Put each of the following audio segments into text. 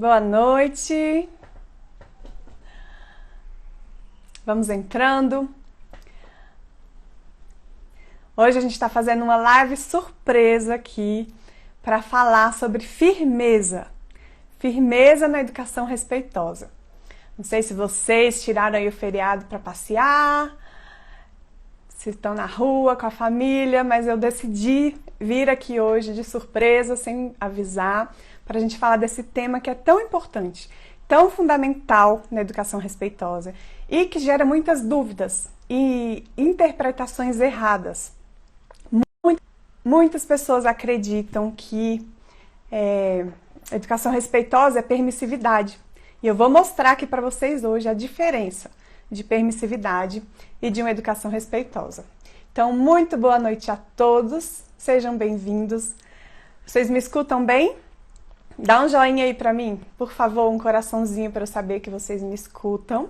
Boa noite. Vamos entrando. Hoje a gente está fazendo uma live surpresa aqui para falar sobre firmeza. Firmeza na educação respeitosa. Não sei se vocês tiraram aí o feriado para passear, se estão na rua com a família, mas eu decidi vir aqui hoje de surpresa, sem avisar, para a gente falar desse tema que é tão importante, tão fundamental na educação respeitosa e que gera muitas dúvidas e interpretações erradas. Muitas pessoas acreditam que educação respeitosa é permissividade. E eu vou mostrar aqui para vocês hoje a diferença de permissividade e de uma educação respeitosa. Então, muito boa noite a todos, sejam bem-vindos. Vocês me escutam bem? Dá um joinha aí para mim, por favor, um coraçãozinho para eu saber que vocês me escutam.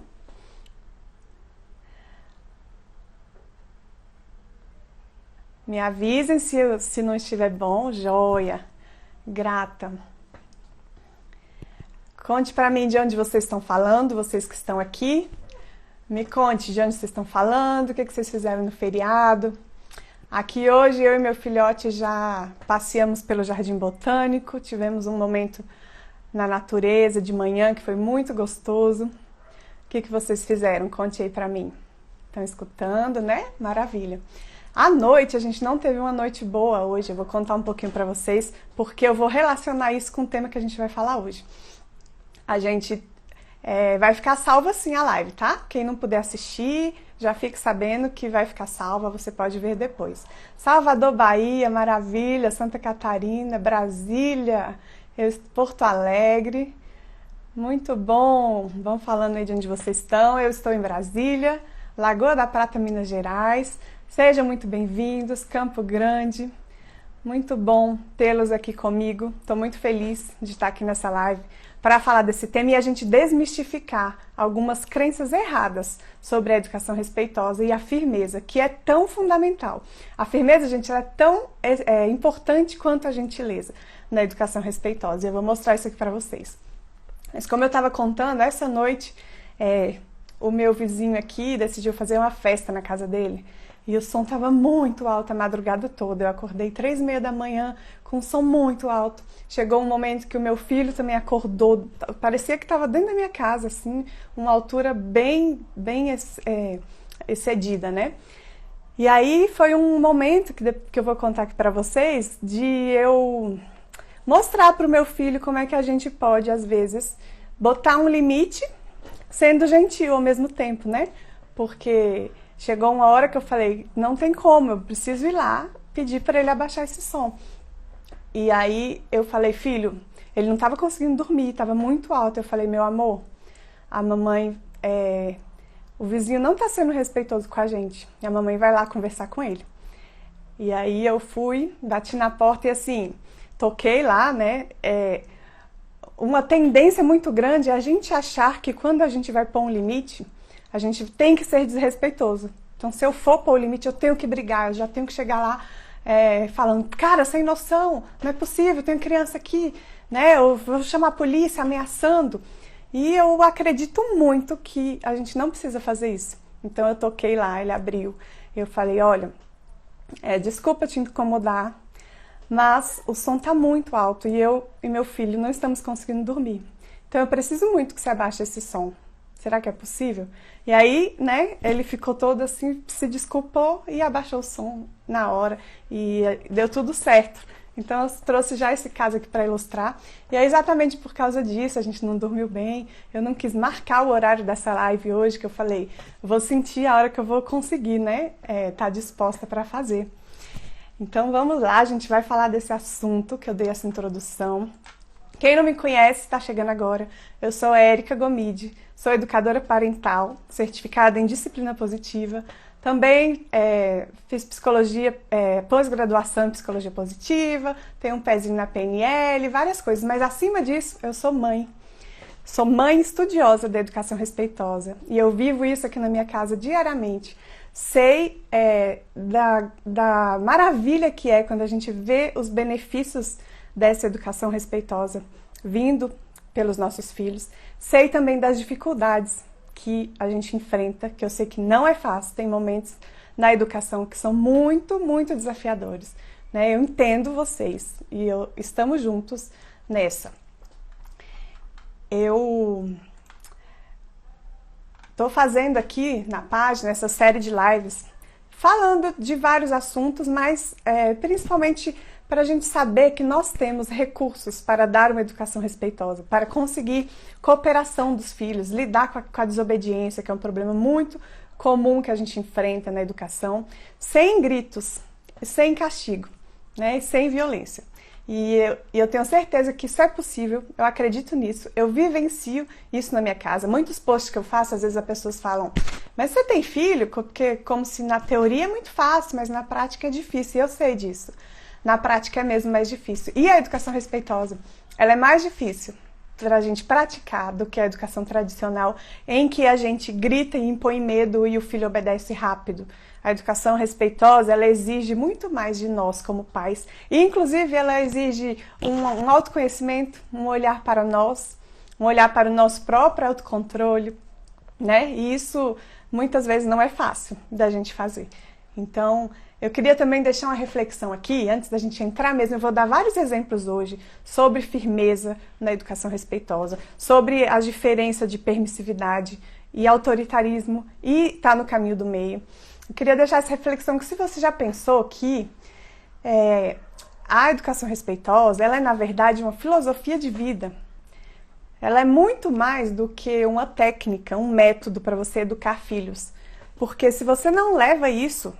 Me avisem se não estiver bom, joia, grata. Conte para mim de onde vocês estão falando, vocês que estão aqui. Me conte de onde vocês estão falando, o que vocês fizeram no feriado. Aqui hoje eu e meu filhote já passeamos pelo Jardim Botânico, tivemos um momento na natureza de manhã que foi muito gostoso. O que vocês fizeram? Conte aí para mim. Estão escutando, né? Maravilha. À noite, a gente não teve uma noite boa hoje, eu vou contar um pouquinho para vocês, porque eu vou relacionar isso com o tema que a gente vai falar hoje. A gente vai ficar salva sim a live, tá? Quem não puder assistir, já fique sabendo que vai ficar salva, você pode ver depois. Salvador, Bahia, maravilha, Santa Catarina, Brasília, Porto Alegre, muito bom. Vão falando aí de onde vocês estão. Eu estou em Brasília, Lagoa da Prata, Minas Gerais. Sejam muito bem-vindos, Campo Grande. Muito bom tê-los aqui comigo. Estou muito feliz de estar aqui nessa live para falar desse tema e a gente desmistificar algumas crenças erradas sobre a educação respeitosa e a firmeza, que é tão fundamental. A firmeza, gente, ela é tão importante quanto a gentileza na educação respeitosa. E eu vou mostrar isso aqui para vocês. Mas como eu estava contando, essa noite o meu vizinho aqui decidiu fazer uma festa na casa dele. E o som estava muito alto a madrugada toda. Eu acordei 3h30 da manhã com um som muito alto. Chegou um momento que o meu filho também acordou. Parecia que estava dentro da minha casa, assim, uma altura bem excedida, né? E aí foi um momento que eu vou contar aqui para vocês de eu mostrar para o meu filho como é que a gente pode, às vezes, botar um limite sendo gentil ao mesmo tempo, né? Porque chegou uma hora que eu falei, não tem como, eu preciso ir lá pedir para ele abaixar esse som. E aí eu falei, filho, ele não estava conseguindo dormir, estava muito alto. Eu falei, meu amor, a mamãe, o vizinho não está sendo respeitoso com a gente. E a mamãe vai lá conversar com ele. E aí eu fui, bati na porta e assim, toquei lá, né? Uma tendência muito grande é a gente achar que quando a gente vai pôr um limite, a gente tem que ser desrespeitoso. Então, se eu for pôr o limite, eu tenho que brigar, eu já tenho que chegar lá falando, cara, sem noção, não é possível, tem criança aqui, né? Eu vou chamar a polícia ameaçando. E eu acredito muito que a gente não precisa fazer isso. Então, eu toquei lá, ele abriu. Eu falei, olha, desculpa te incomodar, mas o som tá muito alto e eu e meu filho não estamos conseguindo dormir. Então, eu preciso muito que você abaixe esse som. Será que é possível? E aí, né, ele ficou todo assim, se desculpou e abaixou o som na hora e deu tudo certo. Então eu trouxe já esse caso aqui para ilustrar. E é exatamente por causa disso, a gente não dormiu bem. Eu não quis marcar o horário dessa live hoje, que eu falei, vou sentir a hora que eu vou conseguir, né, tá disposta para fazer. Então vamos lá, a gente vai falar desse assunto que eu dei essa introdução. Quem não me conhece, está chegando agora. Eu sou Érica Gomide, sou educadora parental, certificada em disciplina positiva. Também fiz psicologia, pós-graduação em psicologia positiva, tenho um pezinho na PNL, várias coisas. Mas acima disso, eu sou mãe. Sou mãe estudiosa da educação respeitosa. E eu vivo isso aqui na minha casa diariamente. Sei da maravilha que é quando a gente vê os benefícios dessa educação respeitosa vindo pelos nossos filhos. Sei também das dificuldades que a gente enfrenta, que eu sei que não é fácil, tem momentos na educação que são muito, muito desafiadores, né? Eu entendo vocês e estamos juntos nessa. Eu estou fazendo aqui na página essa série de lives falando de vários assuntos, mas principalmente para a gente saber que nós temos recursos para dar uma educação respeitosa, para conseguir cooperação dos filhos, lidar com a desobediência, que é um problema muito comum que a gente enfrenta na educação, sem gritos, sem castigo, né, e sem violência. E eu tenho certeza que isso é possível, eu acredito nisso, eu vivencio isso na minha casa. Muitos posts que eu faço, às vezes as pessoas falam, mas você tem filho? Porque como se na teoria é muito fácil, mas na prática é difícil, e eu sei disso. Na prática é mesmo mais difícil. E a educação respeitosa, ela é mais difícil para a gente praticar do que a educação tradicional, em que a gente grita e impõe medo e o filho obedece rápido. A educação respeitosa, ela exige muito mais de nós como pais. E, inclusive, ela exige um autoconhecimento, um olhar para nós, um olhar para o nosso próprio autocontrole, né? E isso, muitas vezes, não é fácil da gente fazer. Então, eu queria também deixar uma reflexão aqui, antes da gente entrar mesmo, eu vou dar vários exemplos hoje sobre firmeza na educação respeitosa, sobre a diferença de permissividade e autoritarismo e estar no caminho do meio. Eu queria deixar essa reflexão que se você já pensou que a educação respeitosa, ela é na verdade uma filosofia de vida. Ela é muito mais do que uma técnica, um método para você educar filhos. Porque se você não leva isso,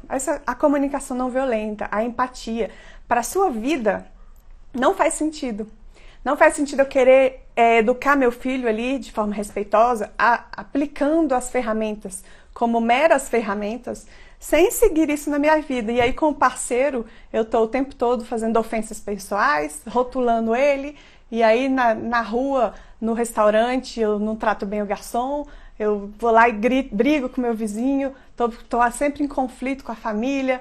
a comunicação não violenta, a empatia, para a sua vida, não faz sentido. Não faz sentido eu querer educar meu filho ali de forma respeitosa, aplicando as ferramentas como meras ferramentas, sem seguir isso na minha vida. E aí com o parceiro, eu estou o tempo todo fazendo ofensas pessoais, rotulando ele, e aí na rua, no restaurante, eu não trato bem o garçom, eu vou lá e brigo com meu vizinho, estou sempre em conflito com a família.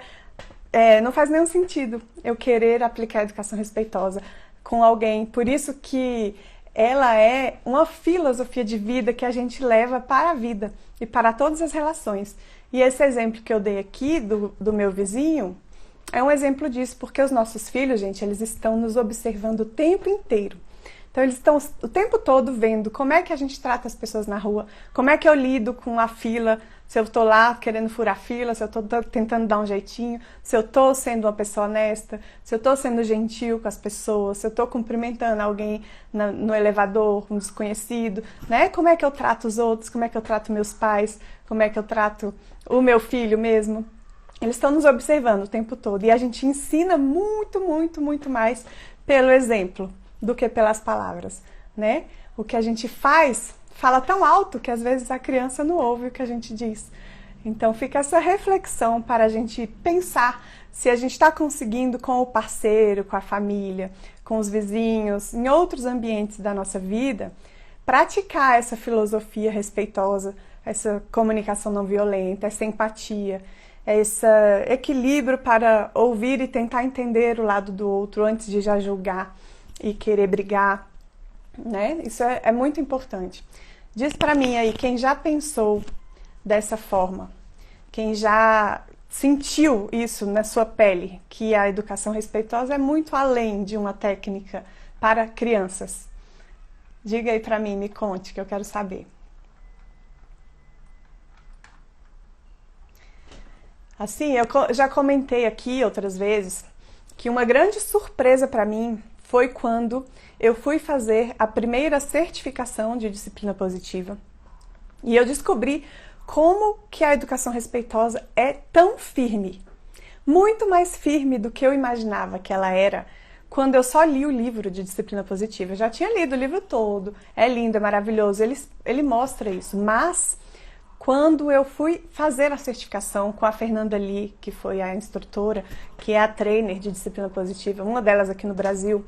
Não faz nenhum sentido eu querer aplicar a educação respeitosa com alguém. Por isso que ela é uma filosofia de vida que a gente leva para a vida e para todas as relações. E esse exemplo que eu dei aqui do meu vizinho é um exemplo disso, porque os nossos filhos, gente, eles estão nos observando o tempo inteiro. Então eles estão o tempo todo vendo como é que a gente trata as pessoas na rua, como é que eu lido com a fila, se eu estou lá querendo furar fila, se eu estou tentando dar um jeitinho, se eu estou sendo uma pessoa honesta, se eu estou sendo gentil com as pessoas, se eu estou cumprimentando alguém no elevador, um desconhecido, né? Como é que eu trato os outros, como é que eu trato meus pais, como é que eu trato o meu filho mesmo. Eles estão nos observando o tempo todo e a gente ensina muito, muito, muito mais pelo exemplo do que pelas palavras, né? O que a gente fala tão alto que às vezes a criança não ouve o que a gente diz. Então fica essa reflexão para a gente pensar se a gente está conseguindo com o parceiro, com a família, com os vizinhos, em outros ambientes da nossa vida, praticar essa filosofia respeitosa, essa comunicação não violenta, essa empatia, esse equilíbrio para ouvir e tentar entender o lado do outro antes de já julgar e querer brigar, né? Isso é muito importante. Diz pra mim aí, quem já pensou dessa forma, quem já sentiu isso na sua pele, que a educação respeitosa é muito além de uma técnica para crianças. Diga aí pra mim, me conte, que eu quero saber. Assim, eu já comentei aqui outras vezes que uma grande surpresa para mim foi quando eu fui fazer a primeira certificação de disciplina positiva. E eu descobri como que a educação respeitosa é tão firme. Muito mais firme do que eu imaginava que ela era quando eu só li o livro de disciplina positiva. Eu já tinha lido o livro todo, é lindo, é maravilhoso, ele mostra isso. Mas quando eu fui fazer a certificação com a Fernanda Lee, que foi a instrutora, que é a trainer de disciplina positiva, uma delas aqui no Brasil,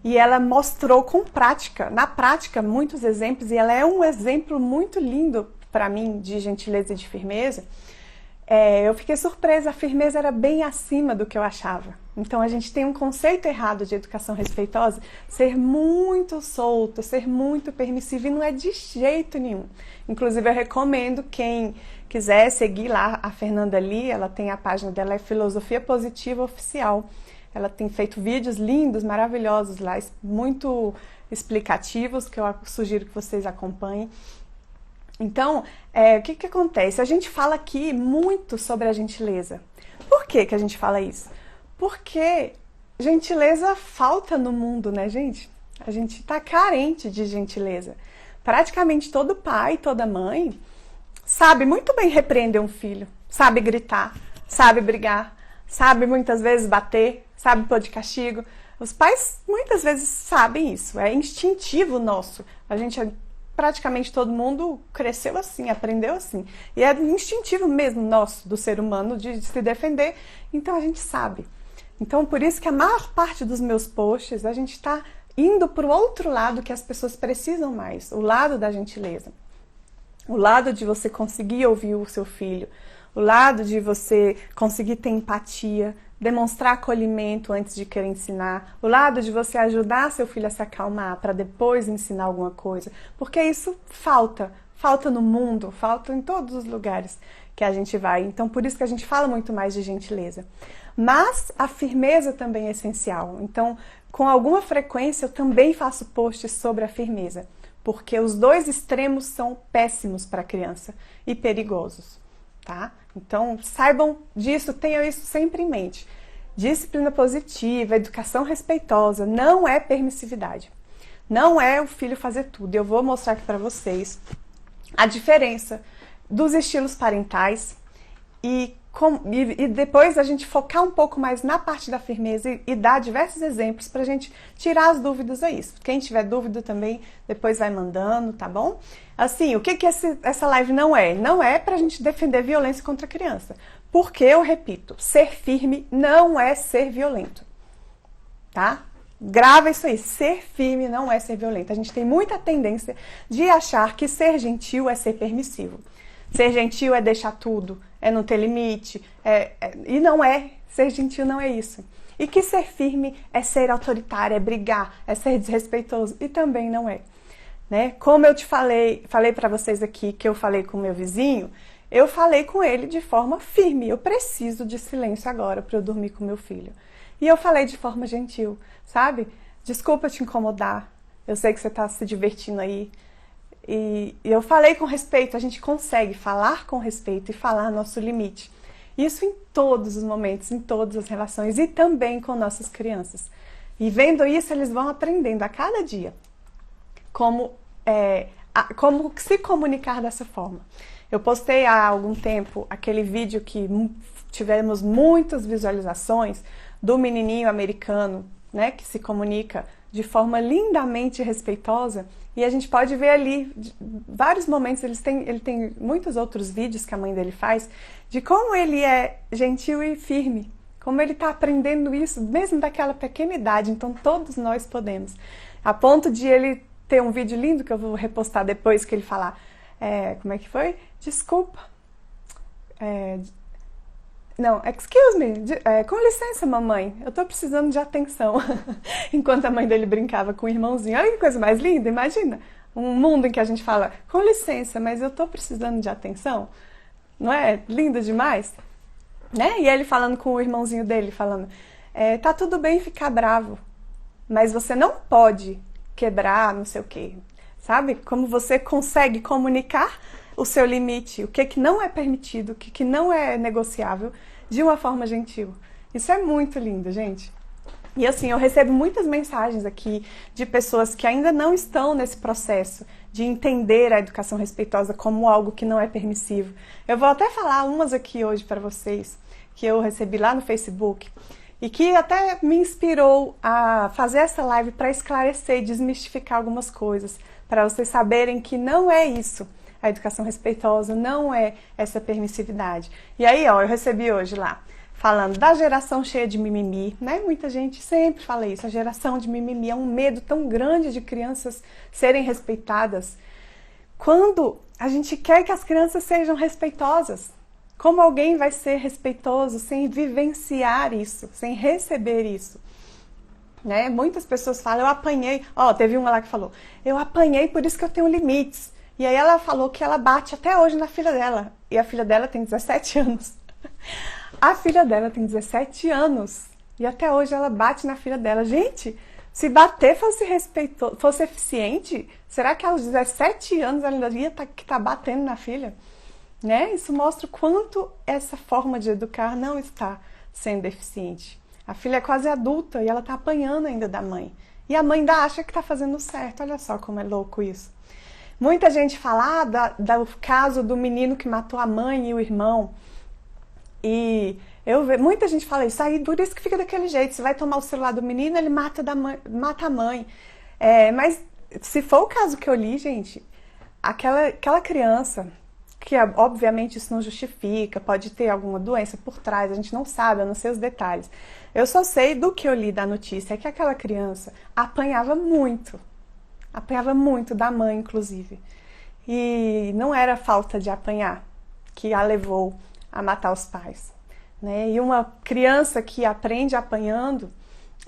e ela mostrou com prática, na prática, muitos exemplos, e ela é um exemplo muito lindo para mim de gentileza e de firmeza. eu fiquei surpresa, a firmeza era bem acima do que eu achava. Então a gente tem um conceito errado de educação respeitosa, ser muito solto, ser muito permissivo, e não é de jeito nenhum. Inclusive eu recomendo quem quiser seguir lá a Fernanda Lee, ela tem a página dela, é Filosofia Positiva Oficial. Ela tem feito vídeos lindos, maravilhosos lá, muito explicativos, que eu sugiro que vocês acompanhem. Então, o que acontece? A gente fala aqui muito sobre a gentileza. Por que a gente fala isso? Porque gentileza falta no mundo, né, gente? A gente tá carente de gentileza. Praticamente todo pai, toda mãe sabe muito bem repreender um filho, sabe gritar, sabe brigar, sabe muitas vezes bater, sabe pôr de castigo. Os pais muitas vezes sabem isso, é instintivo nosso. Praticamente todo mundo cresceu assim, aprendeu assim. E é instintivo mesmo nosso, do ser humano, de se defender. Então a gente sabe. Então por isso que a maior parte dos meus posts, a gente está indo para o outro lado que as pessoas precisam mais. O lado da gentileza. O lado de você conseguir ouvir o seu filho. O lado de você conseguir ter empatia, demonstrar acolhimento antes de querer ensinar, o lado de você ajudar seu filho a se acalmar para depois ensinar alguma coisa, porque isso falta no mundo, falta em todos os lugares que a gente vai, então por isso que a gente fala muito mais de gentileza. Mas a firmeza também é essencial, então com alguma frequência eu também faço posts sobre a firmeza, porque os dois extremos são péssimos para a criança e perigosos. Tá? Então, saibam disso, tenham isso sempre em mente. Disciplina positiva, educação respeitosa, não é permissividade. Não é o filho fazer tudo. Eu vou mostrar aqui para vocês a diferença dos estilos parentais e depois a gente focar um pouco mais na parte da firmeza e dar diversos exemplos para a gente tirar as dúvidas a isso. Quem tiver dúvida também, depois vai mandando, tá bom? Assim, o que essa live não é? Não é pra gente defender violência contra a criança. Porque, eu repito, ser firme não é ser violento. Tá? Grava isso aí. Ser firme não é ser violento. A gente tem muita tendência de achar que ser gentil é ser permissivo. Ser gentil é deixar tudo, é não ter limite. E não é. Ser gentil não é isso. E que ser firme é ser autoritário, é brigar, é ser desrespeitoso. E também não é. Né? Como eu te falei para vocês aqui que eu falei com o meu vizinho, eu falei com ele de forma firme. Eu preciso de silêncio agora para eu dormir com meu filho. E eu falei de forma gentil, sabe? Desculpa te incomodar. Eu sei que você está se divertindo aí. E eu falei com respeito. A gente consegue falar com respeito e falar nosso limite. Isso em todos os momentos, em todas as relações e também com nossas crianças. E vendo isso, eles vão aprendendo a cada dia como se comunicar dessa forma. Eu postei há algum tempo aquele vídeo que tivemos muitas visualizações do menininho americano, né, que se comunica de forma lindamente respeitosa, e a gente pode ver ali vários momentos, ele tem muitos outros vídeos que a mãe dele faz, de como ele é gentil e firme, como ele está aprendendo isso mesmo daquela pequena idade, então todos nós podemos. A ponto de ele ter um vídeo lindo que eu vou repostar depois que ele falar, como é que foi? Desculpa. Não, excuse me, com licença, mamãe, eu tô precisando de atenção. Enquanto a mãe dele brincava com o irmãozinho. Olha que coisa mais linda, imagina. Um mundo em que a gente fala, com licença, mas eu tô precisando de atenção. Não é lindo demais? Né? E ele falando com o irmãozinho dele, falando, tá tudo bem ficar bravo, mas você não pode quebrar, não sei o quê. Sabe? Como você consegue comunicar o seu limite, o que não é permitido, o que não é negociável, de uma forma gentil. Isso é muito lindo, gente. E assim, eu recebo muitas mensagens aqui de pessoas que ainda não estão nesse processo de entender a educação respeitosa como algo que não é permissivo. Eu vou até falar umas aqui hoje para vocês, que eu recebi lá no Facebook, e que até me inspirou a fazer essa live para esclarecer e desmistificar algumas coisas, para vocês saberem que não é isso. A educação respeitosa não é essa permissividade. E aí, ó, eu recebi hoje lá, falando da geração cheia de mimimi, né? Muita gente sempre fala isso, a geração de mimimi é um medo tão grande de crianças serem respeitadas. Quando a gente quer que as crianças sejam respeitosas, Como alguém vai ser respeitoso sem vivenciar isso, sem receber isso? Né? Muitas pessoas falam, eu apanhei. Teve uma lá que falou, eu apanhei, por isso que eu tenho limites. E aí ela falou que ela bate até hoje na filha dela. E a filha dela tem 17 anos. A filha dela tem 17 anos. E até hoje ela bate na filha dela. Gente, se bater fosse eficiente, será que aos 17 anos ela ainda ia estar batendo na filha? Né? Isso mostra o quanto essa forma de educar não está sendo eficiente. A filha é quase adulta e ela está apanhando ainda da mãe. E a mãe ainda acha que está fazendo certo. Olha só como é louco isso. Muita gente fala do caso do menino que matou a mãe e o irmão. E muita gente fala isso. Aí, por isso que fica daquele jeito. Você vai tomar o celular do menino, ele mata a mãe. Mas se for o caso que eu li, gente, aquela criança, que obviamente isso não justifica, pode ter alguma doença por trás, a gente não sabe, eu não sei os detalhes. Eu só sei do que eu li da notícia, é que aquela criança apanhava muito da mãe, inclusive. E não era falta de apanhar que a levou a matar os pais. Né? E uma criança que aprende apanhando,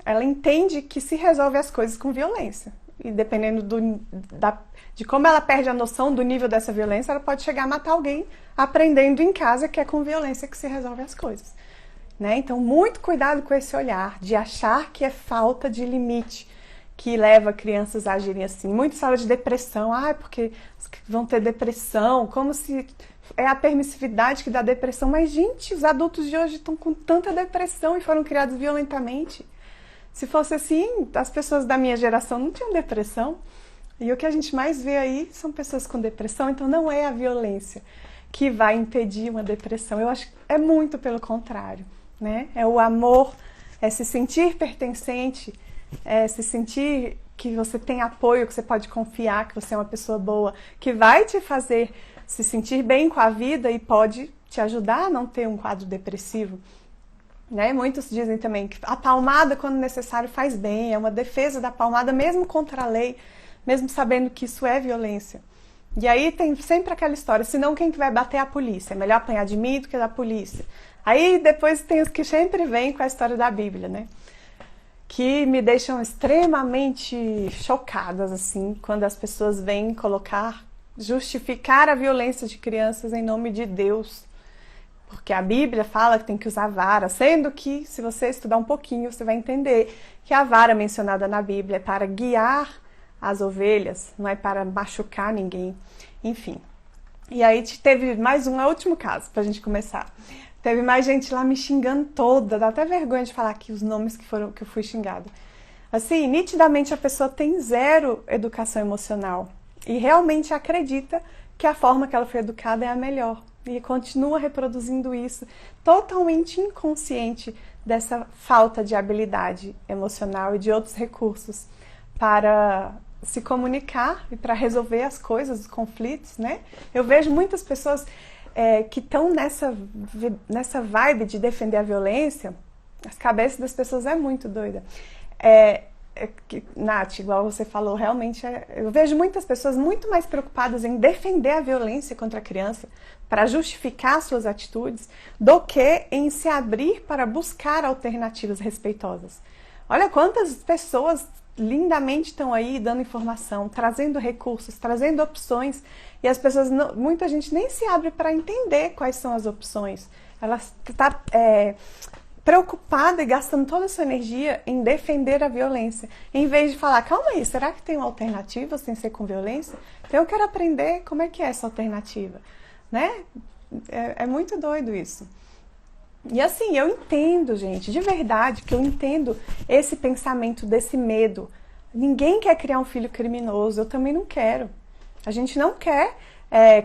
ela entende que se resolve as coisas com violência. E dependendo de como ela perde a noção do nível dessa violência, ela pode chegar a matar alguém aprendendo em casa que é com violência que se resolve as coisas. Né? Então, muito cuidado com esse olhar de achar que é falta de limite que leva crianças a agirem assim. Muitos falam de depressão, porque vão ter depressão, como se é a permissividade que dá depressão. Mas, gente, os adultos de hoje estão com tanta depressão e foram criados violentamente. Se fosse assim, as pessoas da minha geração não tinham depressão. E o que a gente mais vê aí são pessoas com depressão. Então não é a violência que vai impedir uma depressão. Eu acho que é muito pelo contrário. Né? É o amor, é se sentir pertencente, é se sentir que você tem apoio, que você pode confiar, que você é uma pessoa boa, que vai te fazer se sentir bem com a vida e pode te ajudar a não ter um quadro depressivo. Né? Muitos dizem também que a palmada, quando necessário, faz bem, é uma defesa da palmada, mesmo contra a lei, mesmo sabendo que isso é violência. E aí tem sempre aquela história, senão quem que vai bater é a polícia, é melhor apanhar de mim do que da polícia. Aí depois tem os que sempre vêm com a história da Bíblia, né? Que me deixam extremamente chocadas, assim, quando as pessoas vêm justificar a violência de crianças em nome de Deus. Porque a Bíblia fala que tem que usar vara, sendo que, se você estudar um pouquinho, você vai entender que a vara mencionada na Bíblia é para guiar as ovelhas, não é para machucar ninguém. Enfim. E aí teve mais é o último caso, pra gente começar. Teve mais gente lá me xingando toda, dá até vergonha de falar aqui os nomes que eu fui xingada. Assim, nitidamente a pessoa tem zero educação emocional e realmente acredita que a forma que ela foi educada é a melhor. E continua reproduzindo isso, totalmente inconsciente dessa falta de habilidade emocional e de outros recursos para se comunicar e para resolver as coisas, os conflitos, né? Eu vejo muitas pessoas que estão nessa vibe de defender a violência. As cabeças das pessoas é muito doida. Nath, igual você falou, realmente eu vejo muitas pessoas muito mais preocupadas em defender a violência contra a criança para justificar suas atitudes do que em se abrir para buscar alternativas respeitosas. Olha quantas pessoas lindamente estão aí dando informação, trazendo recursos, trazendo opções, e as pessoas, muita gente nem se abre para entender quais são as opções. Ela está preocupada e gastando toda a sua energia em defender a violência, em vez de falar, calma aí, será que tem uma alternativa sem ser com violência? Então eu quero aprender como é que é essa alternativa, né? É muito doido isso. E assim, eu entendo, gente, de verdade, que eu entendo esse pensamento desse medo. Ninguém quer criar um filho criminoso, eu também não quero. A gente não quer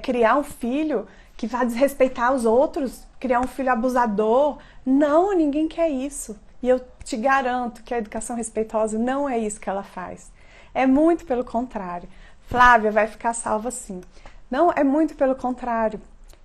criar um filho que vá desrespeitar os outros, criar um filho abusador. Não, ninguém quer isso. E eu te garanto que a educação respeitosa não é isso que ela faz. É muito pelo contrário. Flávia vai ficar salva sim. Não, é muito pelo contrário.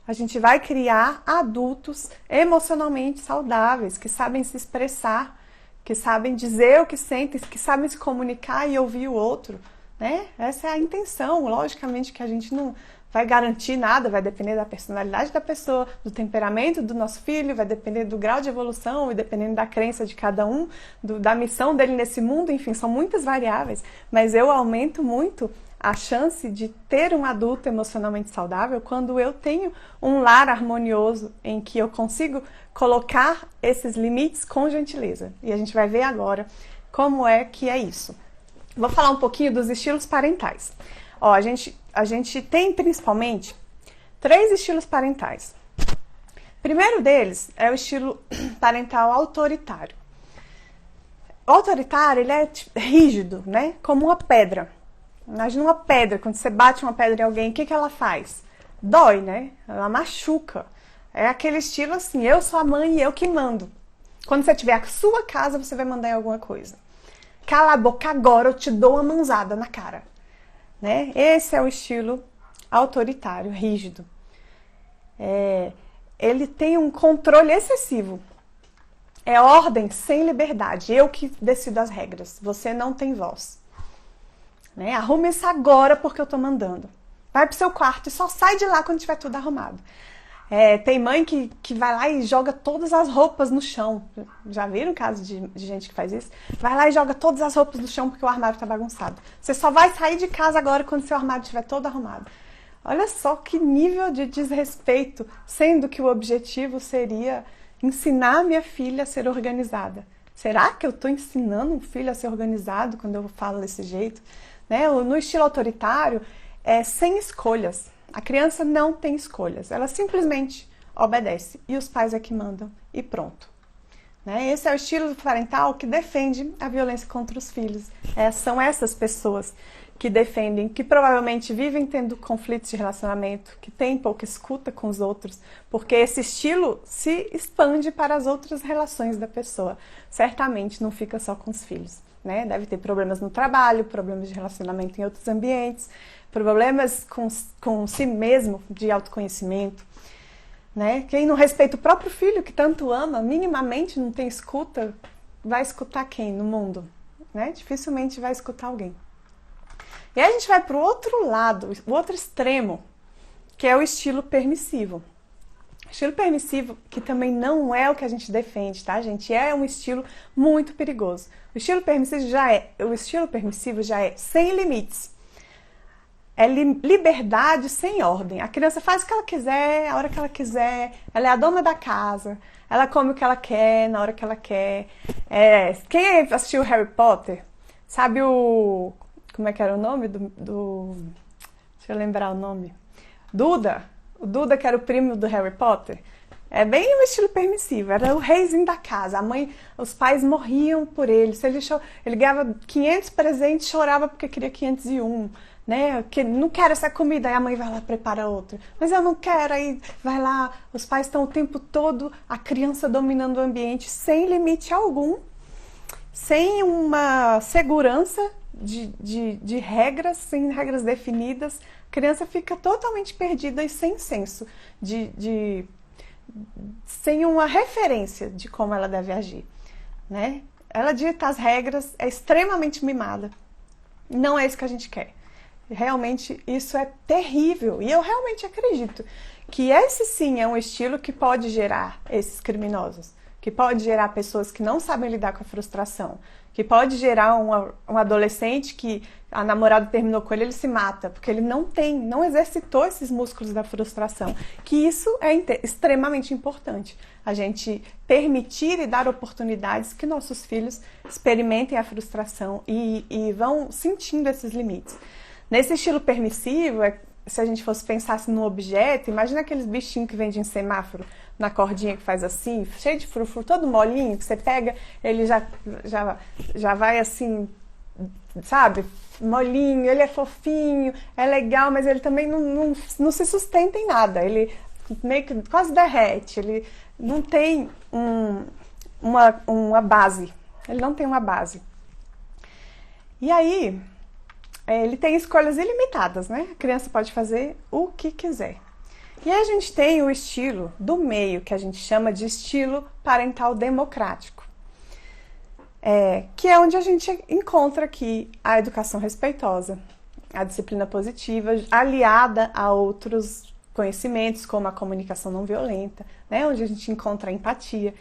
A gente vai criar adultos emocionalmente saudáveis, que sabem se expressar, que sabem dizer o que sentem, que sabem se comunicar e ouvir o outro. né? Essa é a intenção. Logicamente que a gente não vai garantir nada, vai depender da personalidade da pessoa, do temperamento do nosso filho, vai depender do grau de evolução e dependendo da crença de cada um, da missão dele nesse mundo, enfim, são muitas variáveis, mas eu aumento muito a chance de ter um adulto emocionalmente saudável quando eu tenho um lar harmonioso em que eu consigo colocar esses limites com gentileza. E a gente vai ver agora como é que é isso. Vou falar um pouquinho dos estilos parentais. Ó, a gente tem principalmente 3 estilos parentais. O primeiro deles é o estilo parental autoritário. O autoritário, ele é rígido, né? Como uma pedra. Imagina uma pedra, quando você bate uma pedra em alguém, o que ela faz? Dói, né? Ela machuca. É aquele estilo assim, eu sou a mãe e eu que mando. Quando você tiver a sua casa, você vai mandar em alguma coisa. Cala a boca agora, eu te dou uma mãozada na cara. Né? Esse é o estilo autoritário, rígido. Ele tem um controle excessivo. É ordem sem liberdade. Eu que decido as regras. Você não tem voz. Né? Arrume isso agora porque eu tô mandando. Vai pro seu quarto e só sai de lá quando tiver tudo arrumado. Tem mãe que vai lá e joga todas as roupas no chão. Já viram casos de gente que faz isso? Vai lá e joga todas as roupas no chão porque o armário tá bagunçado. Você só vai sair de casa agora quando seu armário estiver todo arrumado. Olha só que nível de desrespeito, sendo que o objetivo seria ensinar minha filha a ser organizada. Será que eu estou ensinando um filho a ser organizado quando eu falo desse jeito? Né? No estilo autoritário, sem escolhas. A criança não tem escolhas, ela simplesmente obedece e os pais é que mandam e pronto. Né? Esse é o estilo parental que defende a violência contra os filhos. São essas pessoas que defendem, que provavelmente vivem tendo conflitos de relacionamento, que têm pouca escuta com os outros, porque esse estilo se expande para as outras relações da pessoa. Certamente não fica só com os filhos. Né? Deve ter problemas no trabalho, problemas de relacionamento em outros ambientes, problemas com si mesmo, de autoconhecimento. Né? Quem não respeita o próprio filho, que tanto ama, minimamente não tem escuta, vai escutar quem no mundo? Né? Dificilmente vai escutar alguém. E aí a gente vai para o outro lado, o outro extremo, que é o estilo permissivo. O estilo permissivo, que também não é o que a gente defende, tá, gente? É um estilo muito perigoso. O estilo permissivo já é sem limites. É liberdade sem ordem. A criança faz o que ela quiser, a hora que ela quiser. Ela é a dona da casa. Ela come o que ela quer, na hora que ela quer. Quem assistiu Harry Potter, sabe o... Como é que era o nome do... Deixa eu lembrar o nome. Duda. O Duda, que era o primo do Harry Potter. É bem um estilo permissivo. Era o reizinho da casa. A mãe, os pais morriam por ele. Se ele ganhava 500 presentes, chorava porque queria 501. Né? Que não quero essa comida, aí a mãe vai lá e prepara outra. Mas eu não quero, aí vai lá. Os pais estão o tempo todo, a criança dominando o ambiente sem limite algum, sem uma segurança de regras, sem regras definidas. A criança fica totalmente perdida e sem senso, sem uma referência de como ela deve agir. Né? Ela dita as regras, é extremamente mimada. Não é isso que a gente quer. Realmente isso é terrível e eu realmente acredito que esse sim é um estilo que pode gerar esses criminosos, que pode gerar pessoas que não sabem lidar com a frustração, que pode gerar um adolescente que a namorada terminou com ele se mata, porque ele não exercitou esses músculos da frustração, que isso é extremamente importante, a gente permitir e dar oportunidades que nossos filhos experimentem a frustração e vão sentindo esses limites. Nesse estilo permissivo, se a gente fosse pensar assim, no objeto, imagina aqueles bichinhos que vendem em semáforo, na cordinha que faz assim, cheio de frufru, todo molinho, que você pega, ele já vai assim, sabe, molinho, ele é fofinho, é legal, mas ele também não se sustenta em nada, ele meio que quase derrete, ele não tem uma base, ele não tem uma base. E aí... ele tem escolhas ilimitadas, né? A criança pode fazer o que quiser. E aí a gente tem o estilo do meio, que a gente chama de estilo parental democrático. que é onde a gente encontra aqui a educação respeitosa, a disciplina positiva, aliada a outros conhecimentos, como a comunicação não violenta, né? Onde a gente encontra a empatia.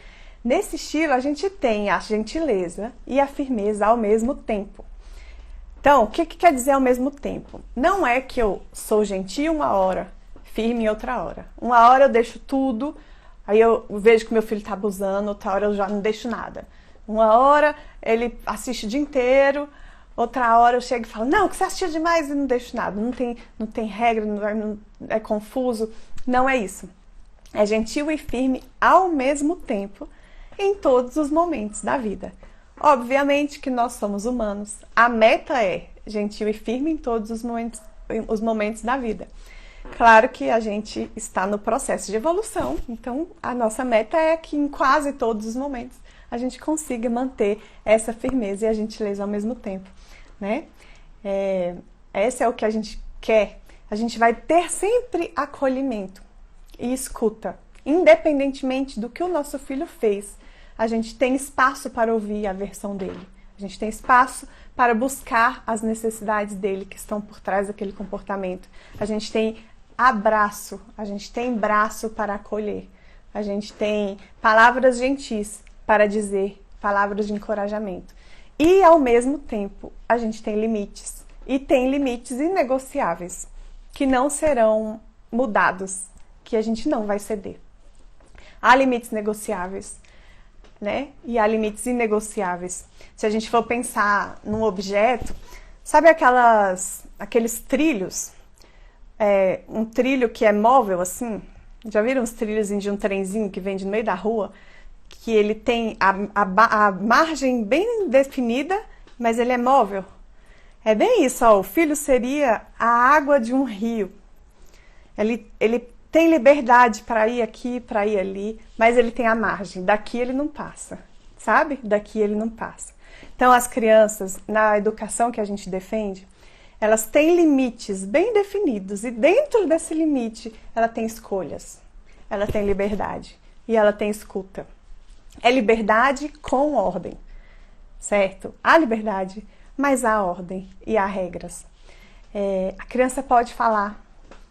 Nesse estilo, a gente tem a gentileza e a firmeza ao mesmo tempo. Então, o que quer dizer ao mesmo tempo? Não é que eu sou gentil uma hora, firme em outra hora. Uma hora eu deixo tudo, aí eu vejo que meu filho está abusando, outra hora eu já não deixo nada. Uma hora ele assiste o dia inteiro, outra hora eu chego e falo, não, que você assistiu demais e não deixo nada. Não tem regra, não é confuso. Não é isso. É gentil e firme ao mesmo tempo, em todos os momentos da vida. Obviamente que nós somos humanos. A meta é gentil e firme em todos os momentos da vida. Claro que a gente está no processo de evolução, então a nossa meta é que em quase todos os momentos a gente consiga manter essa firmeza e a gentileza ao mesmo tempo, né? Esse é o que a gente quer. A gente vai ter sempre acolhimento e escuta, independentemente do que o nosso filho fez. A gente tem espaço para ouvir a versão dele. A gente tem espaço para buscar as necessidades dele que estão por trás daquele comportamento. A gente tem abraço, a gente tem braço para acolher. A gente tem palavras gentis para dizer, palavras de encorajamento. E, ao mesmo tempo, a gente tem limites. E tem limites inegociáveis, que não serão mudados, que a gente não vai ceder. Há limites negociáveis, né? E há limites inegociáveis. Se a gente for pensar num objeto, sabe aqueles trilhos? Um trilho que é móvel assim? Já viram os trilhos de um trenzinho que vem no meio da rua? Que ele tem a margem bem definida, mas ele é móvel. É bem isso, ó. O filho seria a água de um rio. Ele tem liberdade para ir aqui, para ir ali, mas ele tem a margem. Daqui ele não passa, sabe? Daqui ele não passa. Então, as crianças, na educação que a gente defende, elas têm limites bem definidos e dentro desse limite ela tem escolhas, ela tem liberdade e ela tem escuta. É liberdade com ordem, certo? Há liberdade, mas há ordem e há regras. A criança pode falar,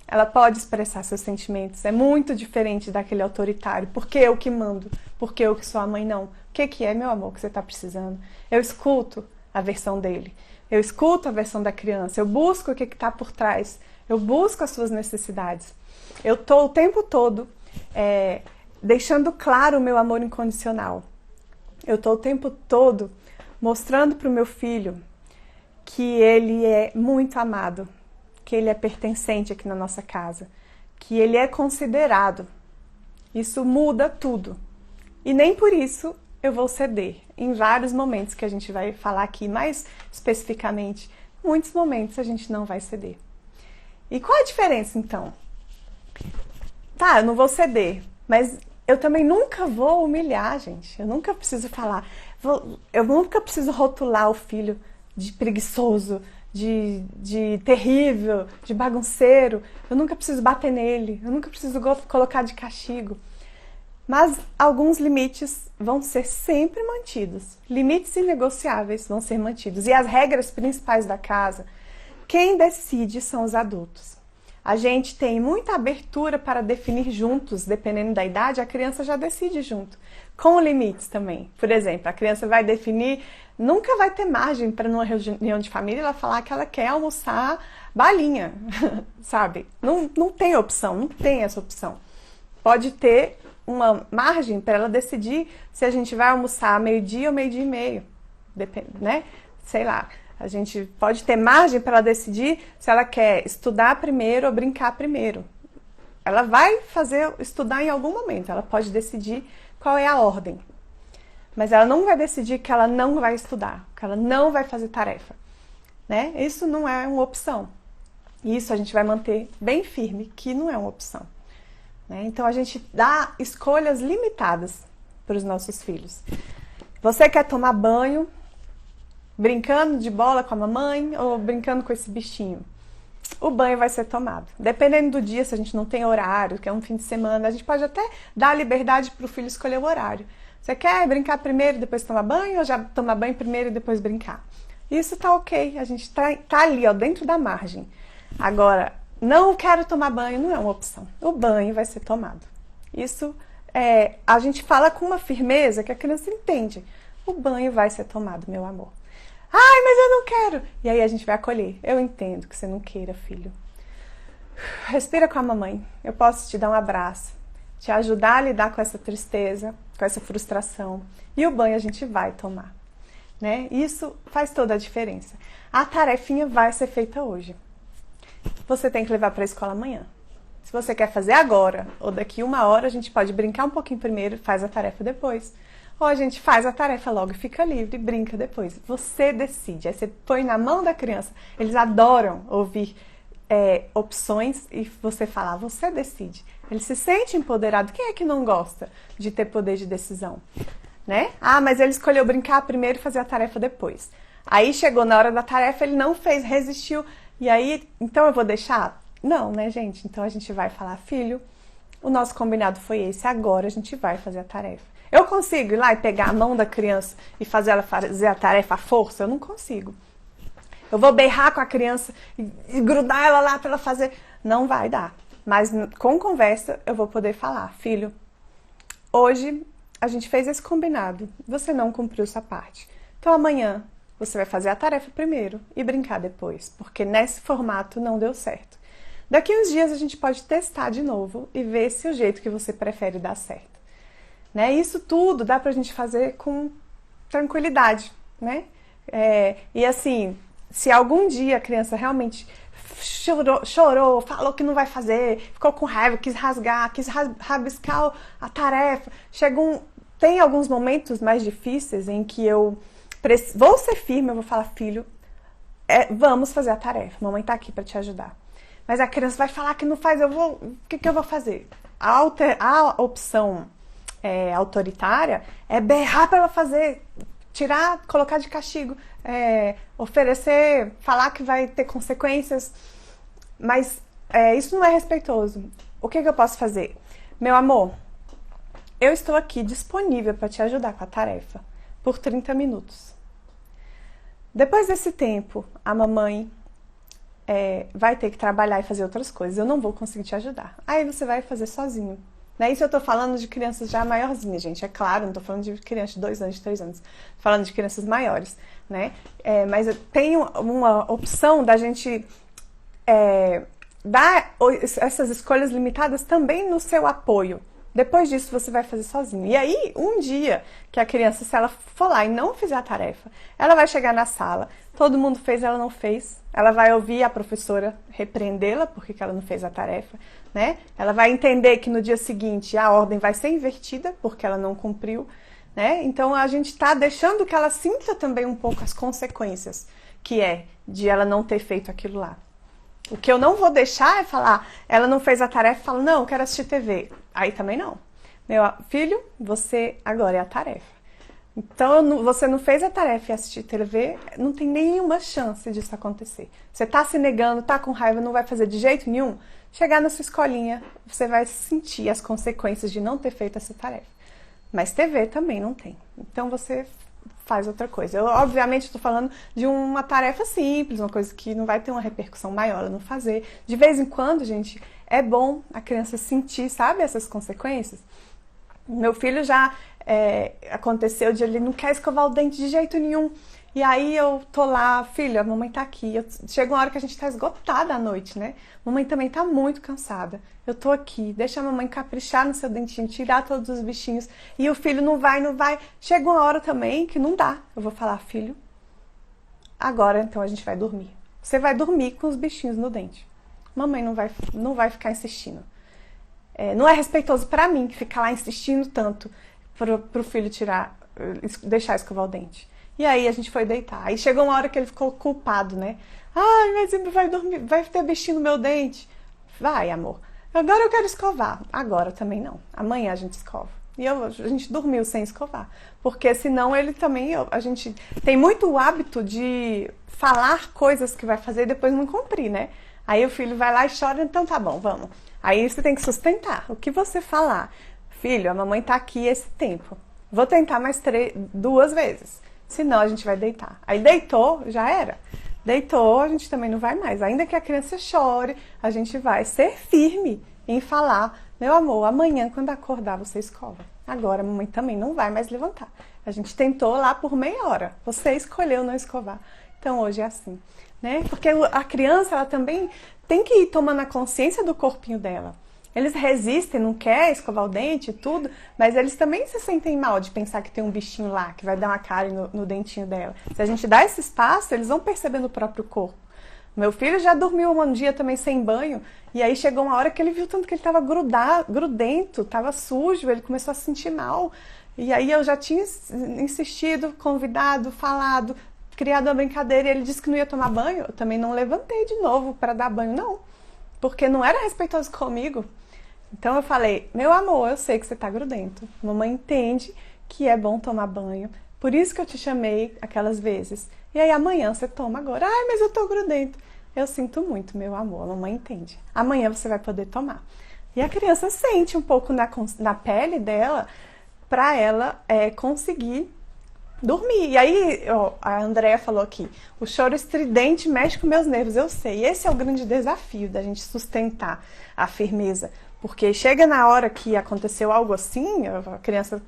ela pode expressar seus sentimentos. É muito diferente daquele autoritário. Por que eu que mando? Por que eu que sou a mãe? Não. O que é, meu amor, que você está precisando? Eu escuto a versão dele. Eu escuto a versão da criança. Eu busco o que está por trás. Eu busco as suas necessidades. Eu estou o tempo todo deixando claro o meu amor incondicional. Eu estou o tempo todo mostrando para o meu filho que ele é muito amado, que ele é pertencente aqui na nossa casa, que ele é considerado. Isso muda tudo. E nem por isso eu vou ceder. Em vários momentos que a gente vai falar aqui mais especificamente, muitos momentos a gente não vai ceder. E qual a diferença então? Tá, eu não vou ceder, mas eu também nunca vou humilhar, gente. Eu nunca preciso falar, eu nunca preciso rotular o filho de preguiçoso, de terrível, de bagunceiro. Eu nunca preciso bater nele, eu nunca preciso colocar de castigo. Mas alguns limites vão ser sempre mantidos. Limites inegociáveis vão ser mantidos. E as regras principais da casa, quem decide são os adultos. A gente tem muita abertura para definir juntos, dependendo da idade, a criança já decide junto. Com limites também. Por exemplo, a criança vai definir, nunca vai ter margem para numa reunião de família ela falar que ela quer almoçar balinha, sabe? Não tem opção, não tem essa opção. Pode ter uma margem para ela decidir se a gente vai almoçar meio-dia ou meio-dia e meio, depende, né? Sei lá. A gente pode ter margem para ela decidir se ela quer estudar primeiro ou brincar primeiro. Ela vai estudar em algum momento, ela pode decidir qual é a ordem. Mas ela não vai decidir que ela não vai estudar, que ela não vai fazer tarefa, né? Isso não é uma opção. Isso a gente vai manter bem firme, que não é uma opção, né? Então a gente dá escolhas limitadas para os nossos filhos. Você quer tomar banho brincando de bola com a mamãe ou brincando com esse bichinho? O banho vai ser tomado. Dependendo do dia, se a gente não tem horário, que é um fim de semana, a gente pode até dar a liberdade para o filho escolher o horário. Você quer brincar primeiro e depois tomar banho ou já tomar banho primeiro e depois brincar? Isso tá ok, a gente tá ali, ó, dentro da margem. Agora, não quero tomar banho não é uma opção. O banho vai ser tomado. Isso a gente fala com uma firmeza que a criança entende. O banho vai ser tomado, meu amor. Ai, mas eu não quero. E aí a gente vai acolher. Eu entendo que você não queira, filho. Respira com a mamãe. Eu posso te dar um abraço, te ajudar a lidar com essa tristeza, com essa frustração. E o banho a gente vai tomar, né? Isso faz toda a diferença. A tarefinha vai ser feita hoje. Você tem que levar para a escola amanhã. Se você quer fazer agora ou daqui 1 hora, a gente pode brincar um pouquinho primeiro e faz a tarefa depois. Ou a gente faz a tarefa logo e fica livre e brinca depois. Você decide. Aí você põe na mão da criança. Eles adoram ouvir opções e você falar, você decide. Ele se sente empoderado. Quem é que não gosta de ter poder de decisão? Né? Ah, mas ele escolheu brincar primeiro e fazer a tarefa depois. Aí chegou na hora da tarefa, ele não fez, resistiu. E aí, então eu vou deixar? Não, né, gente? Então a gente vai falar, filho, o nosso combinado foi esse, agora a gente vai fazer a tarefa. Eu consigo ir lá e pegar a mão da criança e fazer ela fazer a tarefa à força? Eu não consigo. Eu vou berrar com a criança e grudar ela lá para ela fazer? Não vai dar. Mas com conversa eu vou poder falar, filho, hoje a gente fez esse combinado, você não cumpriu sua parte. Então amanhã você vai fazer a tarefa primeiro e brincar depois, porque nesse formato não deu certo. Daqui uns dias a gente pode testar de novo e ver se o jeito que você prefere dá certo. Né? Isso tudo dá pra gente fazer com tranquilidade, né? E assim, se algum dia a criança realmente chorou, falou que não vai fazer, ficou com raiva, quis rasgar, quis rabiscar a tarefa, tem alguns momentos mais difíceis em que eu vou ser firme, eu vou falar, filho, vamos fazer a tarefa, mamãe tá aqui pra te ajudar. Mas a criança vai falar que não faz, o que eu vou fazer? A opção autoritária é berrar para ela fazer, tirar, colocar de castigo, oferecer, falar que vai ter consequências, mas isso não é respeitoso. O que eu posso fazer? Meu amor, eu estou aqui disponível para te ajudar com a tarefa por 30 minutos. Depois desse tempo, a mamãe vai ter que trabalhar e fazer outras coisas. Eu não vou conseguir te ajudar. Aí você vai fazer sozinho. Né? Isso eu tô falando de crianças já maiorzinhas, gente. É claro, não tô falando de crianças de 2 anos, de 3 anos. Tô falando de crianças maiores, né? Mas tem uma opção da gente dar essas escolhas limitadas também no seu apoio. Depois disso, você vai fazer sozinho. E aí, um dia que a criança, se ela for lá e não fizer a tarefa, ela vai chegar na sala, todo mundo fez, ela não fez. Ela vai ouvir a professora repreendê-la porque ela não fez a tarefa, né? Ela vai entender que no dia seguinte a ordem vai ser invertida porque ela não cumpriu, né? Então, a gente está deixando que ela sinta também um pouco as consequências, que de ela não ter feito aquilo lá. O que eu não vou deixar é falar, ela não fez a tarefa e fala, não, eu quero assistir TV. Aí também não. Meu filho, você agora é a tarefa. Então, você não fez a tarefa e assistir TV, não tem nenhuma chance disso acontecer. Você tá se negando, tá com raiva, não vai fazer de jeito nenhum. Chegar na sua escolinha, você vai sentir as consequências de não ter feito essa tarefa. Mas TV também não tem. Então, você faz outra coisa. Eu, obviamente, estou falando de uma tarefa simples, uma coisa que não vai ter uma repercussão maior ela não fazer. De vez em quando, gente, é bom a criança sentir, sabe, essas consequências. Meu filho já aconteceu de ele não quer escovar o dente de jeito nenhum. E aí eu tô lá, filho, a mamãe tá aqui. Chega uma hora que a gente tá esgotada à noite, né? Mamãe também tá muito cansada. Eu tô aqui, deixa a mamãe caprichar no seu dentinho, tirar todos os bichinhos. E o filho não vai. Chega uma hora também que não dá. Eu vou falar, filho, agora então a gente vai dormir. Você vai dormir com os bichinhos no dente. Mamãe não vai ficar insistindo. Não é respeitoso pra mim que ficar lá insistindo tanto pro filho deixar escovar o dente. E aí a gente foi deitar. Aí chegou uma hora que ele ficou culpado, né? Ai, mas vai dormir, vai ter bichinho no meu dente. Vai, amor. Agora eu quero escovar. Agora também não. Amanhã a gente escova. E a gente dormiu sem escovar. Porque senão ele também... A gente tem muito o hábito de falar coisas que vai fazer e depois não cumprir, né? Aí o filho vai lá e chora, então tá bom, vamos. Aí você tem que sustentar. O que você falar? Filho, a mamãe tá aqui esse tempo. Vou tentar mais 2 vezes. Senão a gente vai deitar. Aí deitou, já era. Deitou, a gente também não vai mais. Ainda que a criança chore, a gente vai ser firme em falar: meu amor, amanhã quando acordar você escova. Agora a mamãe também não vai mais levantar. A gente tentou lá por meia hora. Você escolheu não escovar. Então hoje é assim, né? Porque a criança, ela também tem que ir tomando a consciência do corpinho dela. Eles resistem, não querem escovar o dente e tudo, mas eles também se sentem mal de pensar que tem um bichinho lá, que vai dar uma cárie no dentinho dela. Se a gente dá esse espaço, eles vão percebendo o próprio corpo. Meu filho já dormiu um dia também sem banho, e aí chegou uma hora que ele viu tanto que ele estava grudento, estava sujo, ele começou a se sentir mal. E aí eu já tinha insistido, convidado, falado, criado uma brincadeira, e ele disse que não ia tomar banho. Eu também não levantei de novo para dar banho, não, porque não era respeitoso comigo. Então eu falei: meu amor, eu sei que você tá grudento. Mamãe entende que é bom tomar banho. Por isso que eu te chamei aquelas vezes. E aí amanhã você toma agora. Ai, mas eu tô grudento. Eu sinto muito, meu amor. A mamãe entende. Amanhã você vai poder tomar. E a criança sente um pouco na pele dela pra ela conseguir dormir. E aí, ó, a Andrea falou aqui: o choro estridente mexe com meus nervos. Eu sei. Esse é o grande desafio da gente sustentar a firmeza. Porque chega na hora que aconteceu algo assim, a criança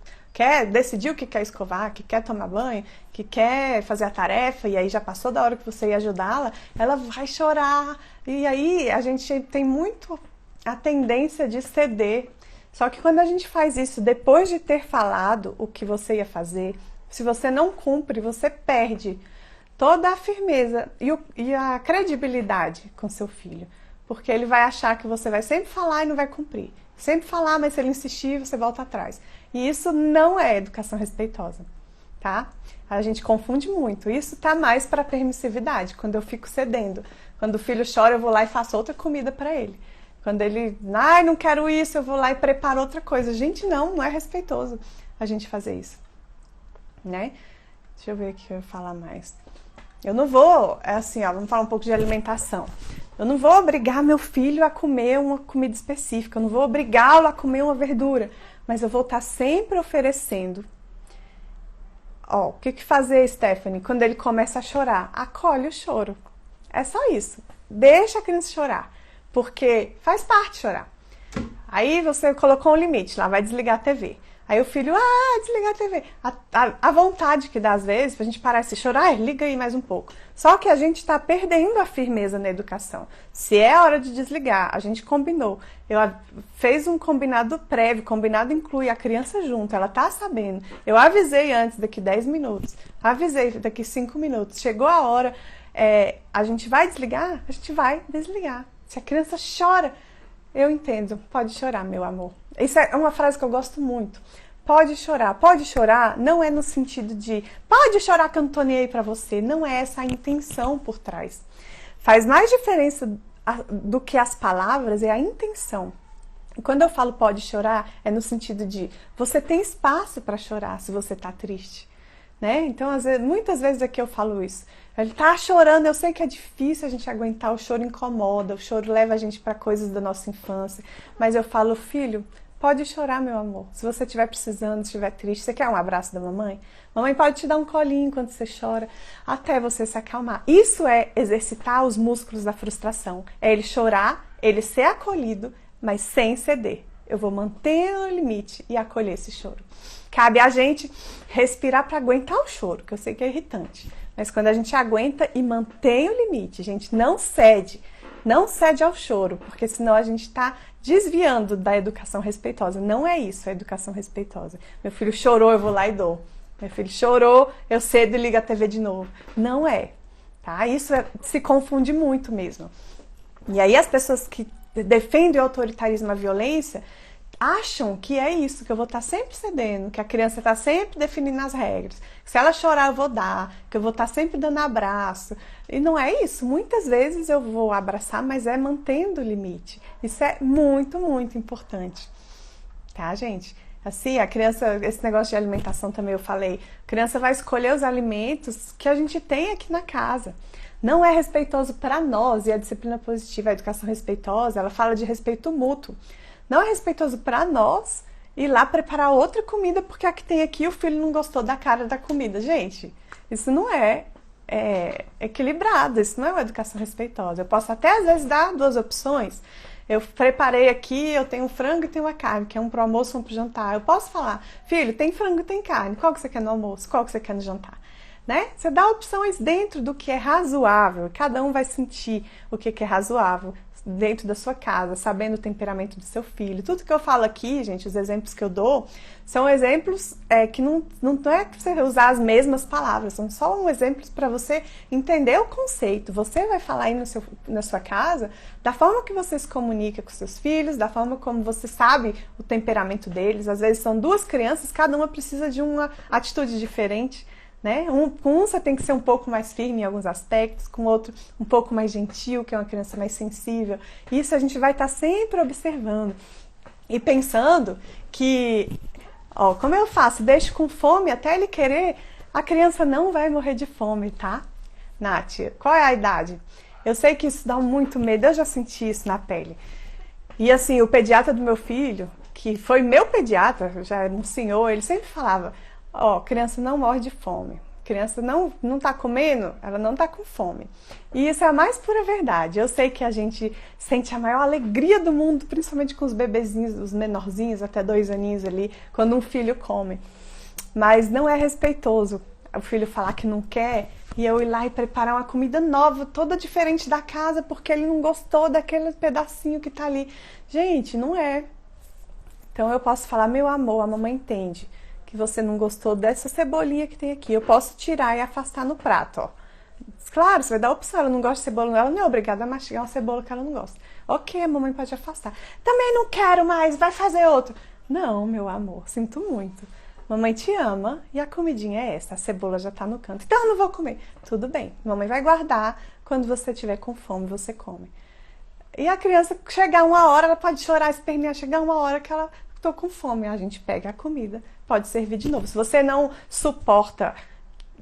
decidiu que quer escovar, que quer tomar banho, que quer fazer a tarefa, e aí já passou da hora que você ia ajudá-la, ela vai chorar. E aí a gente tem muito a tendência de ceder. Só que quando a gente faz isso depois de ter falado o que você ia fazer, se você não cumpre, você perde toda a firmeza e a credibilidade com seu filho. Porque ele vai achar que você vai sempre falar e não vai cumprir. Sempre falar, mas se ele insistir, você volta atrás. E isso não é educação respeitosa, tá? A gente confunde muito. Isso tá mais para permissividade, quando eu fico cedendo. Quando o filho chora, eu vou lá e faço outra comida para ele. Quando ele, ai, não quero isso, eu vou lá e preparo outra coisa. Gente, não é respeitoso a gente fazer isso, né? Deixa eu ver o que eu ia falar mais. Eu não vou, assim, ó, vamos falar um pouco de alimentação. Eu não vou obrigar meu filho a comer uma comida específica, eu não vou obrigá-lo a comer uma verdura, mas eu vou estar sempre oferecendo. Ó, o que fazer, Stephanie? Quando ele começa a chorar, acolhe o choro. É só isso. Deixa a criança chorar, porque faz parte chorar. Aí você colocou um limite, lá vai desligar a TV. Aí o filho, desligar a TV. A vontade que dá às vezes pra gente parar de chorar, liga aí mais um pouco. Só que a gente tá perdendo a firmeza na educação. Se é hora de desligar, a gente combinou. Fez um combinado prévio, combinado inclui a criança junto, ela tá sabendo. Eu avisei antes, daqui 10 minutos. Avisei daqui 5 minutos. Chegou a hora, a gente vai desligar? A gente vai desligar. Se a criança chora, eu entendo. Pode chorar, meu amor. Isso é uma frase que eu gosto muito. Pode chorar. Pode chorar não é no sentido de pode chorar que eu não tô nem aí pra você. Não é essa a intenção por trás. Faz mais diferença do que as palavras, é a intenção. E quando eu falo pode chorar, é no sentido de você tem espaço para chorar se você tá triste, né? Então, muitas vezes aqui eu falo isso. Ele tá chorando, eu sei que é difícil a gente aguentar, o choro incomoda, o choro leva a gente para coisas da nossa infância, mas eu falo: filho, pode chorar, meu amor. Se você estiver precisando, estiver triste, você quer um abraço da mamãe? Mamãe pode te dar um colinho quando você chora, até você se acalmar. Isso é exercitar os músculos da frustração. É ele chorar, ele ser acolhido, mas sem ceder. Eu vou manter o limite e acolher esse choro. Cabe a gente respirar para aguentar o choro, que eu sei que é irritante. Mas quando a gente aguenta e mantém o limite, a gente não cede ao choro, porque senão a gente está desviando da educação respeitosa. Não é isso a educação respeitosa. Meu filho chorou, eu vou lá e dou. Meu filho chorou, eu cedo e ligo a TV de novo. Não é, tá? Isso se confunde muito mesmo. E aí as pessoas que defendem o autoritarismo e a violência acham que é isso, que eu vou estar sempre cedendo, que a criança está sempre definindo as regras. Se ela chorar, eu vou dar, que eu vou estar sempre dando abraço. E não é isso. Muitas vezes eu vou abraçar, mas é mantendo o limite. Isso é muito, muito importante. Tá, gente? Assim, a criança, esse negócio de alimentação também eu falei, a criança vai escolher os alimentos que a gente tem aqui na casa. Não é respeitoso para nós, e a disciplina positiva, a educação respeitosa, ela fala de respeito mútuo. Não é respeitoso para nós ir lá preparar outra comida porque a que tem aqui o filho não gostou da cara da comida. Gente, isso não é equilibrado, isso não é uma educação respeitosa. Eu posso até às vezes dar duas opções. Eu preparei aqui, eu tenho um frango e tenho uma carne, que é um pro almoço e um pro jantar. Eu posso falar, filho, tem frango e tem carne, qual que você quer no almoço, qual que você quer no jantar? Né? Você dá opções dentro do que é razoável, cada um vai sentir o que é razoável dentro da sua casa, sabendo o temperamento do seu filho. Tudo que eu falo aqui, gente, os exemplos que eu dou, são exemplos que não é para você usar as mesmas palavras, são só um exemplos para você entender o conceito. Você vai falar aí na sua casa da forma que você se comunica com seus filhos, da forma como você sabe o temperamento deles. Às vezes são duas crianças, cada uma precisa de uma atitude diferente. Né? Com um você tem que ser um pouco mais firme em alguns aspectos, com o outro um pouco mais gentil, que é uma criança mais sensível. Isso a gente vai estar sempre observando e pensando que, ó, como eu faço? Deixo com fome até ele querer, a criança não vai morrer de fome, tá? Nath, qual é a idade? Eu sei que isso dá muito medo, eu já senti isso na pele. E assim, o pediatra do meu filho, que foi meu pediatra, já era um senhor, ele sempre falava: ó, criança não morre de fome. Criança não tá comendo, ela não tá com fome. E isso é a mais pura verdade. Eu sei que a gente sente a maior alegria do mundo, principalmente com os bebezinhos, os menorzinhos, até 2 aninhos ali, quando um filho come. Mas não é respeitoso o filho falar que não quer e eu ir lá e preparar uma comida nova, toda diferente da casa, porque ele não gostou daquele pedacinho que tá ali. Gente, não é. Então eu posso falar: meu amor, a mamãe entende que você não gostou dessa cebolinha que tem aqui, eu posso tirar e afastar no prato, ó. Claro, você vai dar a opção, ela não gosta de cebola, ela não é obrigada a mastigar uma cebola que ela não gosta. Ok, a mamãe pode afastar. Também não quero mais, vai fazer outro. Não, meu amor, sinto muito. Mamãe te ama e a comidinha é essa, a cebola já tá no canto. Então eu não vou comer. Tudo bem, mamãe vai guardar, quando você tiver com fome, você come. E a criança, chegar uma hora, ela pode chorar, espernear, chegar uma hora que ela: tô com fome, a gente pega a comida, pode servir de novo. Se você não suporta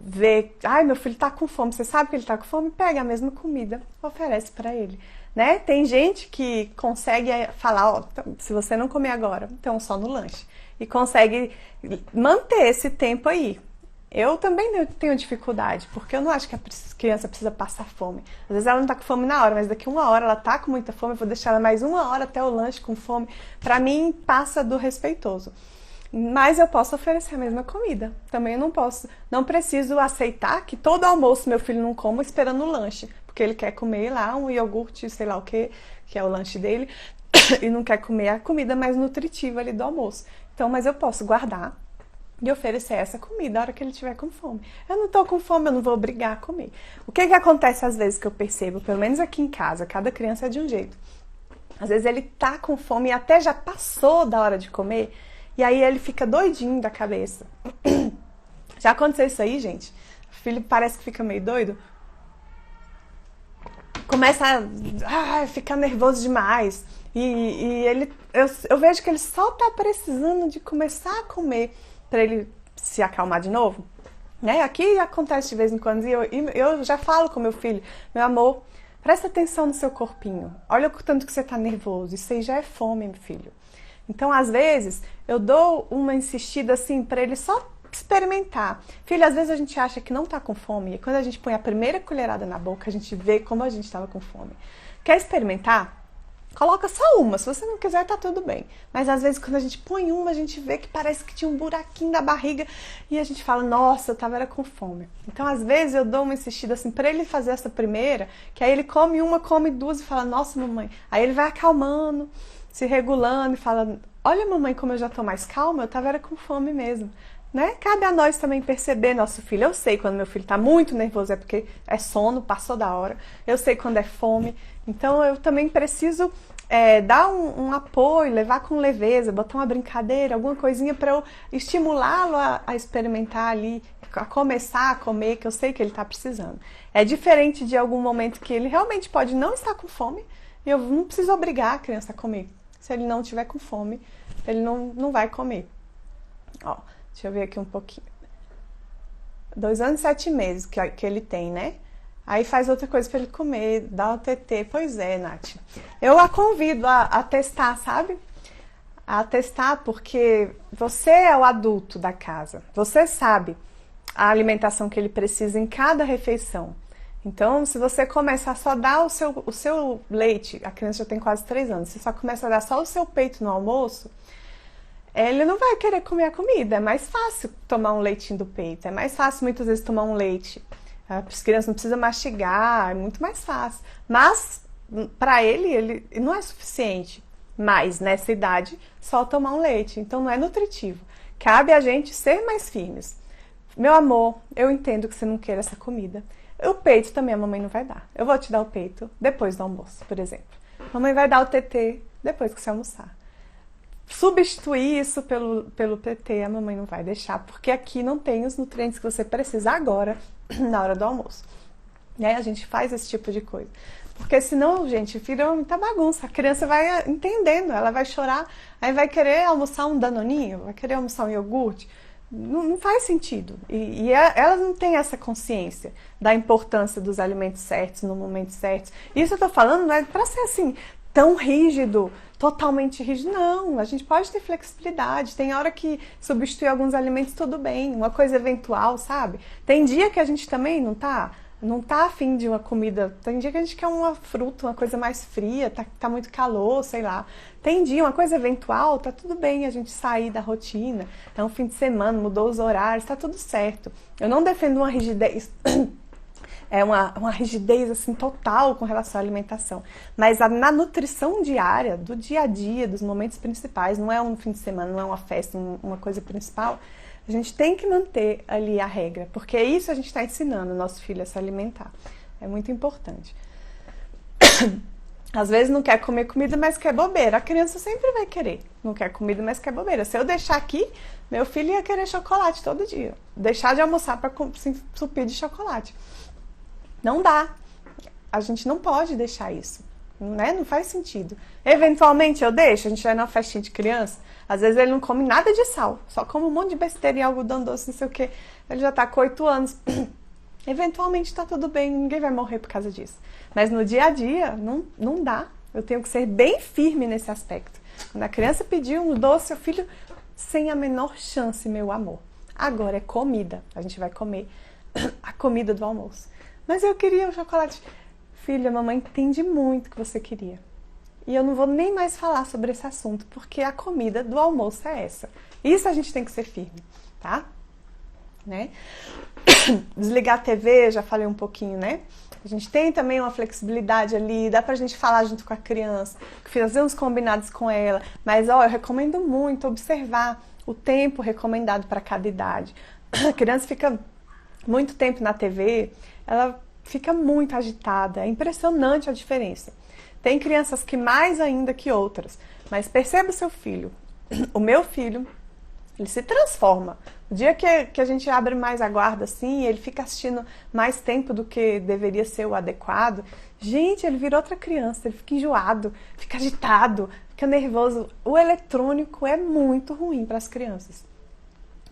ver, ai, meu filho tá com fome, você sabe que ele tá com fome, pega a mesma comida, oferece para ele, né? Tem gente que consegue falar: ó, se você não comer agora, então só no lanche. E consegue manter esse tempo aí. Eu também tenho dificuldade, porque eu não acho que a criança precisa passar fome. Às vezes ela não tá com fome na hora, mas daqui 1 hora ela tá com muita fome, eu vou deixar ela mais 1 hora até o lanche com fome. Pra mim, passa do respeitoso. Mas eu posso oferecer a mesma comida. Também eu não preciso aceitar que todo almoço meu filho não coma esperando o lanche, porque ele quer comer lá um iogurte, sei lá o que é o lanche dele, e não quer comer a comida mais nutritiva ali do almoço. Então, mas eu posso guardar e oferecer essa comida a hora que ele tiver com fome. Eu não tô com fome, eu não vou obrigar a comer. O que acontece às vezes que eu percebo, pelo menos aqui em casa, cada criança é de um jeito. Às vezes ele tá com fome e até já passou da hora de comer, e aí ele fica doidinho da cabeça. Já aconteceu isso aí, gente? O filho parece que fica meio doido. Começa a ficar nervoso demais. E eu vejo que ele só tá precisando de começar a comer para ele se acalmar de novo, né? Aqui acontece de vez em quando, e eu já falo com meu filho: meu amor, presta atenção no seu corpinho, olha o tanto que você tá nervoso, isso aí já é fome, meu filho. Então, às vezes, eu dou uma insistida assim para ele só experimentar. Filho, às vezes a gente acha que não tá com fome, e quando a gente põe a primeira colherada na boca, a gente vê como a gente tava com fome. Quer experimentar? Coloca só uma, se você não quiser tá tudo bem. Mas às vezes quando a gente põe uma, a gente vê que parece que tinha um buraquinho da barriga e a gente fala: nossa, eu tava com fome. Então às vezes eu dou uma insistida assim pra ele fazer essa primeira, que aí ele come uma, come duas e fala: nossa, mamãe. Aí ele vai acalmando, se regulando e fala: olha, mamãe, como eu já tô mais calma, eu tava com fome mesmo. Né? Cabe a nós também perceber nosso filho. Eu sei quando meu filho tá muito nervoso é porque é sono, passou da hora. Eu sei quando é fome. Então eu também preciso dar um apoio, levar com leveza, botar uma brincadeira, alguma coisinha para eu estimulá-lo a experimentar ali, a começar a comer, que eu sei que ele tá precisando. É diferente de algum momento que ele realmente pode não estar com fome e eu não preciso obrigar a criança a comer. Se ele não tiver com fome, ele não vai comer. Ó, deixa eu ver aqui um pouquinho. 2 anos e 7 meses que ele tem, né? Aí faz outra coisa para ele comer, dá o TT. Pois é, Nath. Eu a convido a testar, sabe? a testar, porque você é o adulto da casa. Você sabe a alimentação que ele precisa em cada refeição. Então, se você começar só a dar o seu leite, a criança já tem quase 3 anos, você só começa a dar só o seu peito no almoço, ele não vai querer comer a comida. É mais fácil tomar um leitinho do peito, é mais fácil muitas vezes tomar um leite. As crianças não precisam mastigar, é muito mais fácil. Mas, para ele não é suficiente. Mas, nessa idade, só tomar um leite. Então, não é nutritivo. Cabe a gente ser mais firmes. Meu amor, eu entendo que você não queira essa comida. O peito também a mamãe não vai dar. Eu vou te dar o peito depois do almoço, por exemplo. A mamãe vai dar o TT depois que você almoçar. Substituir isso pelo PT, a mamãe não vai deixar, porque aqui não tem os nutrientes que você precisa agora, na hora do almoço. E aí a gente faz esse tipo de coisa. Porque senão, gente, vira muita bagunça. A criança vai entendendo, ela vai chorar, aí vai querer almoçar um danoninho, vai querer almoçar um iogurte. Não faz sentido. E elas não têm essa consciência da importância dos alimentos certos, no momento certo. Isso eu tô falando não é pra ser assim, tão rígido, totalmente rígido. Não, a gente pode ter flexibilidade. Tem hora que substituir alguns alimentos, tudo bem. Uma coisa eventual, sabe? Tem dia que a gente também não tá afim de uma comida. Tem dia que a gente quer uma fruta, uma coisa mais fria, tá muito calor, sei lá. Tem dia, uma coisa eventual, tá tudo bem a gente sair da rotina. É um fim de semana, mudou os horários, tá tudo certo. Eu não defendo uma rigidez, uma rigidez assim total com relação à alimentação. Mas na nutrição diária, do dia a dia, dos momentos principais, não é um fim de semana, não é uma festa, uma coisa principal. A gente tem que manter ali a regra, porque é isso a gente está ensinando o nosso filho a se alimentar. É muito importante. Às vezes não quer comer comida, mas quer bobeira. A criança sempre vai querer. Não quer comida, mas quer bobeira. Se eu deixar aqui, meu filho ia querer chocolate todo dia. Deixar de almoçar para se entupir de chocolate. Não dá. A gente não pode deixar isso. Né? Não faz sentido. Eventualmente eu deixo, a gente vai numa festinha de criança, às vezes ele não come nada de sal, só come um monte de besteira e algodão doce, não sei o que. Ele já tá com 8 anos. Eventualmente tá tudo bem, ninguém vai morrer por causa disso. Mas no dia a dia, não dá. Eu tenho que ser bem firme nesse aspecto. Quando a criança pedir um doce, o filho, sem a menor chance, meu amor. Agora é comida. A gente vai comer a comida do almoço. Mas eu queria um chocolate. Filha, a mamãe entende muito o que você queria. E eu não vou nem mais falar sobre esse assunto, porque a comida do almoço é essa. Isso a gente tem que ser firme, tá? Né? Desligar a TV, já falei um pouquinho, né? A gente tem também uma flexibilidade ali, dá pra gente falar junto com a criança, fazer uns combinados com ela. Mas, eu recomendo muito observar o tempo recomendado para cada idade. A criança fica muito tempo na TV, ela fica muito agitada, é impressionante a diferença. Tem crianças que mais ainda que outras, mas perceba o seu filho. O meu filho, ele se transforma. O dia que a gente abre mais a guarda assim, ele fica assistindo mais tempo do que deveria ser o adequado, gente, ele vira outra criança, ele fica enjoado, fica agitado, fica nervoso. O eletrônico é muito ruim para as crianças.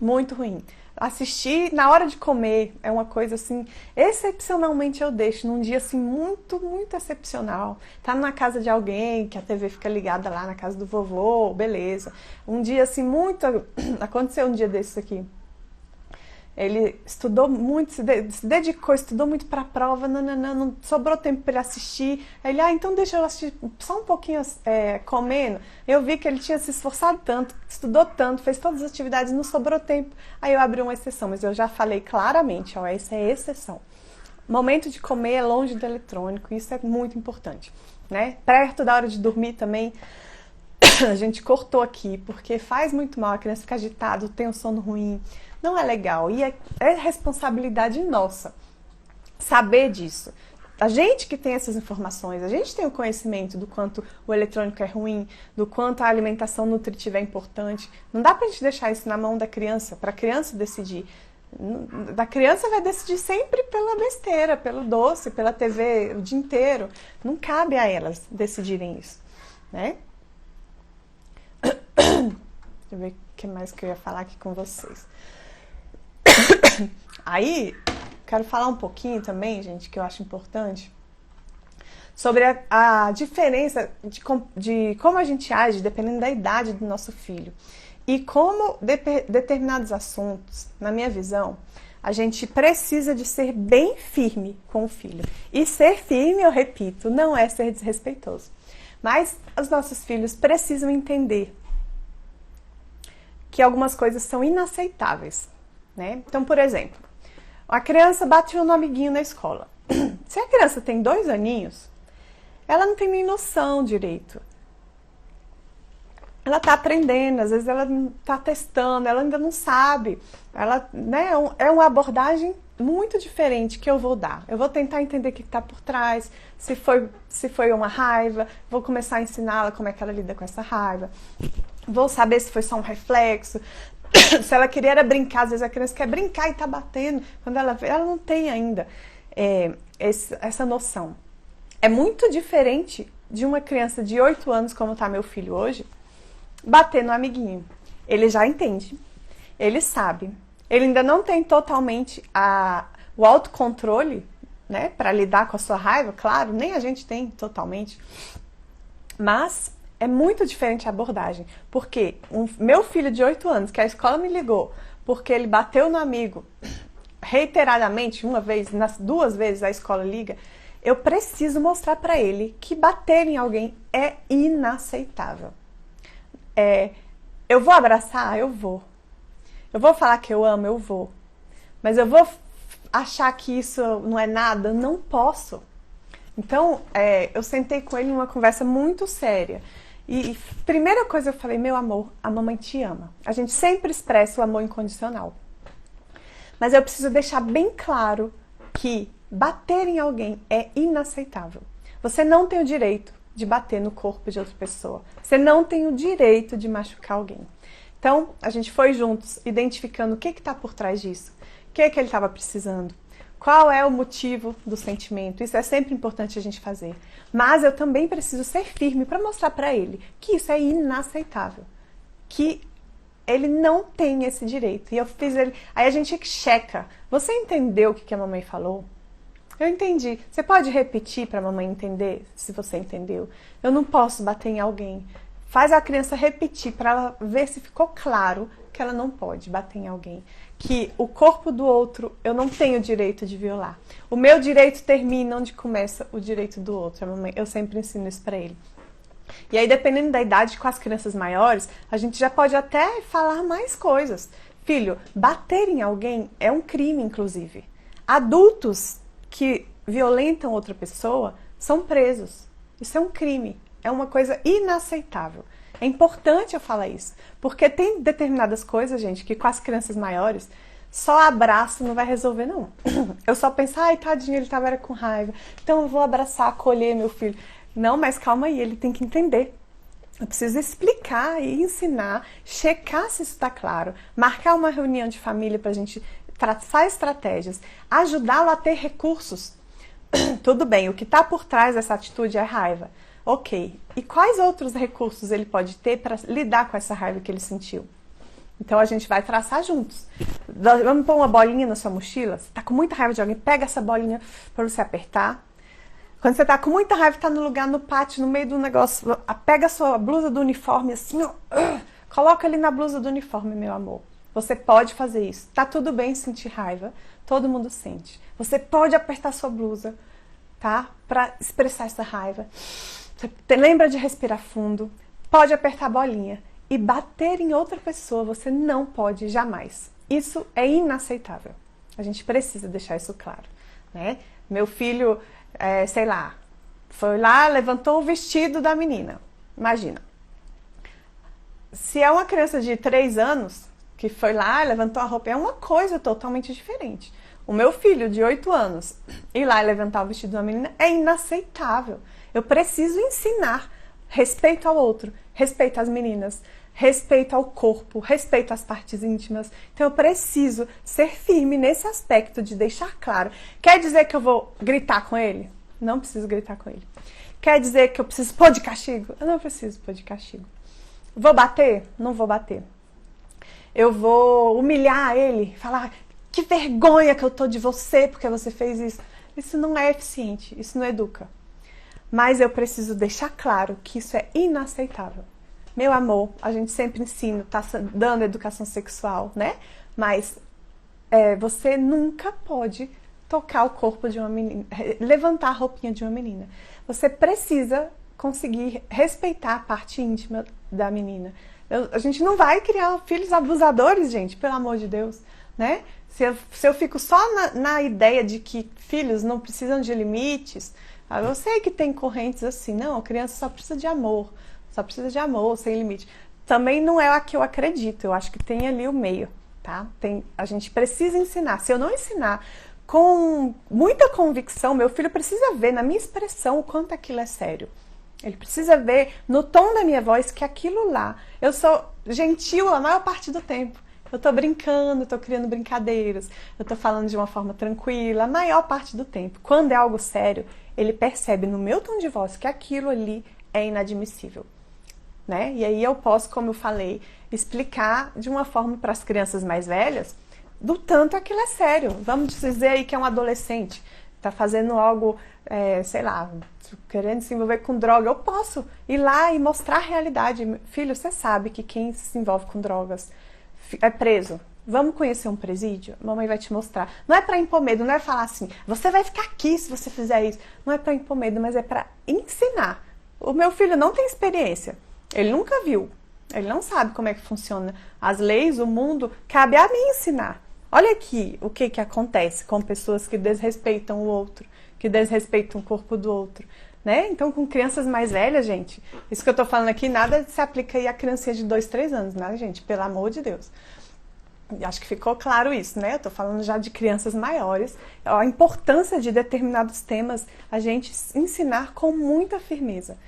Muito ruim. Assistir na hora de comer é uma coisa assim, excepcionalmente eu deixo, num dia assim muito, muito excepcional. Tá na casa de alguém, que a TV fica ligada lá na casa do vovô, beleza. Um dia assim muito, aconteceu um dia desses aqui. Ele estudou muito, se dedicou, estudou muito para a prova, não sobrou tempo para ele assistir. Ele, então deixa eu assistir só um pouquinho comendo. Eu vi que ele tinha se esforçado tanto, estudou tanto, fez todas as atividades, não sobrou tempo. Aí eu abri uma exceção, mas eu já falei claramente, essa é exceção. Momento de comer é longe do eletrônico, isso é muito importante, né? Perto da hora de dormir também, a gente cortou aqui, porque faz muito mal, a criança fica agitada, tem um sono ruim. Não é legal e é responsabilidade nossa saber disso. A gente que tem essas informações, a gente tem o conhecimento do quanto o eletrônico é ruim, do quanto a alimentação nutritiva é importante. Não dá pra gente deixar isso na mão da criança, pra criança decidir. Da criança vai decidir sempre pela besteira, pelo doce, pela TV o dia inteiro. Não cabe a elas decidirem isso, né? Deixa eu ver o que mais que eu ia falar aqui com vocês. Aí, quero falar um pouquinho também, gente, que eu acho importante, sobre a diferença de como a gente age dependendo da idade do nosso filho. E como determinados assuntos, na minha visão, a gente precisa de ser bem firme com o filho. E ser firme, eu repito, não é ser desrespeitoso. Mas os nossos filhos precisam entender que algumas coisas são inaceitáveis, né? Então, por exemplo, a criança bateu no amiguinho na escola. Se a criança tem 2 aninhos, ela não tem nem noção direito. Ela está aprendendo, às vezes ela está testando, ela ainda não sabe. Ela, né, é uma abordagem muito diferente que eu vou dar. Eu vou tentar entender o que está por trás, se foi uma raiva, vou começar a ensiná-la como é que ela lida com essa raiva. Vou saber se foi só um reflexo, se ela queria era brincar, às vezes a criança quer brincar e está batendo, quando ela vê, ela não tem ainda essa noção. É muito diferente de uma criança de 8 anos, como está meu filho hoje, bater no amiguinho. Ele já entende, ele sabe. Ele ainda não tem totalmente o autocontrole, né, para lidar com a sua raiva, claro, nem a gente tem totalmente. Mas é muito diferente a abordagem, porque meu filho de 8 anos, que a escola me ligou, porque ele bateu no amigo reiteradamente, 1 vez, 2 vezes a escola liga, eu preciso mostrar para ele que bater em alguém é inaceitável. Eu vou abraçar? Eu vou. Eu vou falar que eu amo? Eu vou. Mas eu vou achar que isso não é nada? Não posso. Então, eu sentei com ele numa conversa muito séria. E primeira coisa eu falei, meu amor, a mamãe te ama. A gente sempre expressa o amor incondicional. Mas eu preciso deixar bem claro que bater em alguém é inaceitável. Você não tem o direito de bater no corpo de outra pessoa. Você não tem o direito de machucar alguém. Então, a gente foi juntos, identificando o que está por trás disso. O que ele estava precisando. Qual é o motivo do sentimento. Isso é sempre importante a gente fazer. Mas eu também preciso ser firme para mostrar para ele que isso é inaceitável. Que ele não tem esse direito. E eu fiz ele... Aí a gente checa. Você entendeu o que a mamãe falou? Eu entendi. Você pode repetir para a mamãe entender, se você entendeu? Eu não posso bater em alguém. Faz a criança repetir para ela ver se ficou claro que ela não pode bater em alguém. Que o corpo do outro eu não tenho direito de violar. O meu direito termina onde começa o direito do outro. A mamãe, eu sempre ensino isso para ele. E aí, dependendo da idade, com as crianças maiores, a gente já pode até falar mais coisas. Filho, bater em alguém é um crime, inclusive. Adultos que violentam outra pessoa são presos. Isso é um crime, é uma coisa inaceitável. É importante eu falar isso, porque tem determinadas coisas, gente, que com as crianças maiores, só abraço não vai resolver, não. Eu só penso, ai, tadinho, ele estava com raiva, então eu vou abraçar, acolher meu filho. Não, mas calma aí, ele tem que entender. Eu preciso explicar e ensinar, checar se isso está claro, marcar uma reunião de família para a gente traçar estratégias, ajudá-lo a ter recursos. Tudo bem, o que está por trás dessa atitude é raiva. Ok, e quais outros recursos ele pode ter para lidar com essa raiva que ele sentiu? Então a gente vai traçar juntos. Vamos pôr uma bolinha na sua mochila? Você está com muita raiva de alguém? Pega essa bolinha para você apertar. Quando você está com muita raiva, está no lugar, no pátio, no meio do negócio, pega a sua blusa do uniforme assim, ó, coloca ali na blusa do uniforme, meu amor. Você pode fazer isso. Tá tudo bem sentir raiva. Todo mundo sente. Você pode apertar sua blusa, tá? Para expressar essa raiva. Você lembra de respirar fundo. Pode apertar a bolinha. E bater em outra pessoa você não pode jamais. Isso é inaceitável. A gente precisa deixar isso claro, né? Meu filho, sei lá, foi lá, levantou o vestido da menina. Imagina. Se é uma criança de 3 anos... que foi lá, levantou a roupa, é uma coisa totalmente diferente. O meu filho, de 8 anos, ir lá e levantar o vestido de uma menina é inaceitável. Eu preciso ensinar respeito ao outro, respeito às meninas, respeito ao corpo, respeito às partes íntimas. Então eu preciso ser firme nesse aspecto de deixar claro. Quer dizer que eu vou gritar com ele? Não preciso gritar com ele. Quer dizer que eu preciso pôr de castigo? Eu não preciso pôr de castigo. Vou bater? Não vou bater. Eu vou humilhar ele, falar que vergonha que eu tô de você porque você fez isso. Isso não é eficiente, isso não educa. mas eu preciso deixar claro que isso é inaceitável. Meu amor, a gente sempre ensina, tá dando educação sexual, né? Mas você nunca pode tocar o corpo de uma menina, levantar a roupinha de uma menina. Você precisa conseguir respeitar a parte íntima da menina. A gente não vai criar filhos abusadores, gente, pelo amor de Deus, né? Se eu fico só na ideia de que filhos não precisam de limites, eu sei que tem correntes assim, não, a criança só precisa de amor, sem limite. Também não é a que eu acredito, eu acho que tem ali o meio, tá? A gente precisa ensinar. Se eu não ensinar com muita convicção, meu filho precisa ver na minha expressão o quanto aquilo é sério. Ele precisa ver no tom da minha voz que aquilo lá, eu sou gentil a maior parte do tempo. Eu tô brincando, tô criando brincadeiras, eu tô falando de uma forma tranquila, a maior parte do tempo. Quando é algo sério, ele percebe no meu tom de voz que aquilo ali é inadmissível, né? E aí eu posso, como eu falei, explicar de uma forma para as crianças mais velhas do tanto aquilo é sério. Vamos dizer aí que é um adolescente, tá fazendo algo, sei lá, querendo se envolver com droga. Eu posso ir lá e mostrar a realidade. Filho, você sabe que quem se envolve com drogas é preso. Vamos conhecer um presídio? Mamãe vai te mostrar. Não é para impor medo, não é falar assim, você vai ficar aqui se você fizer isso. Não é para impor medo, mas é para ensinar. O meu filho não tem experiência. Ele nunca viu. Ele não sabe como é que funciona as leis, o mundo. Cabe a mim ensinar. Olha aqui o que acontece com pessoas que desrespeitam o outro, que desrespeitam o corpo do outro, né? Então, com crianças mais velhas, gente, isso que eu tô falando aqui, nada se aplica aí a criancinha de 2, 3 anos, né, gente? Pelo amor de Deus. Acho que ficou claro isso, né? Eu tô falando já de crianças maiores. A importância de determinados temas a gente ensinar com muita firmeza.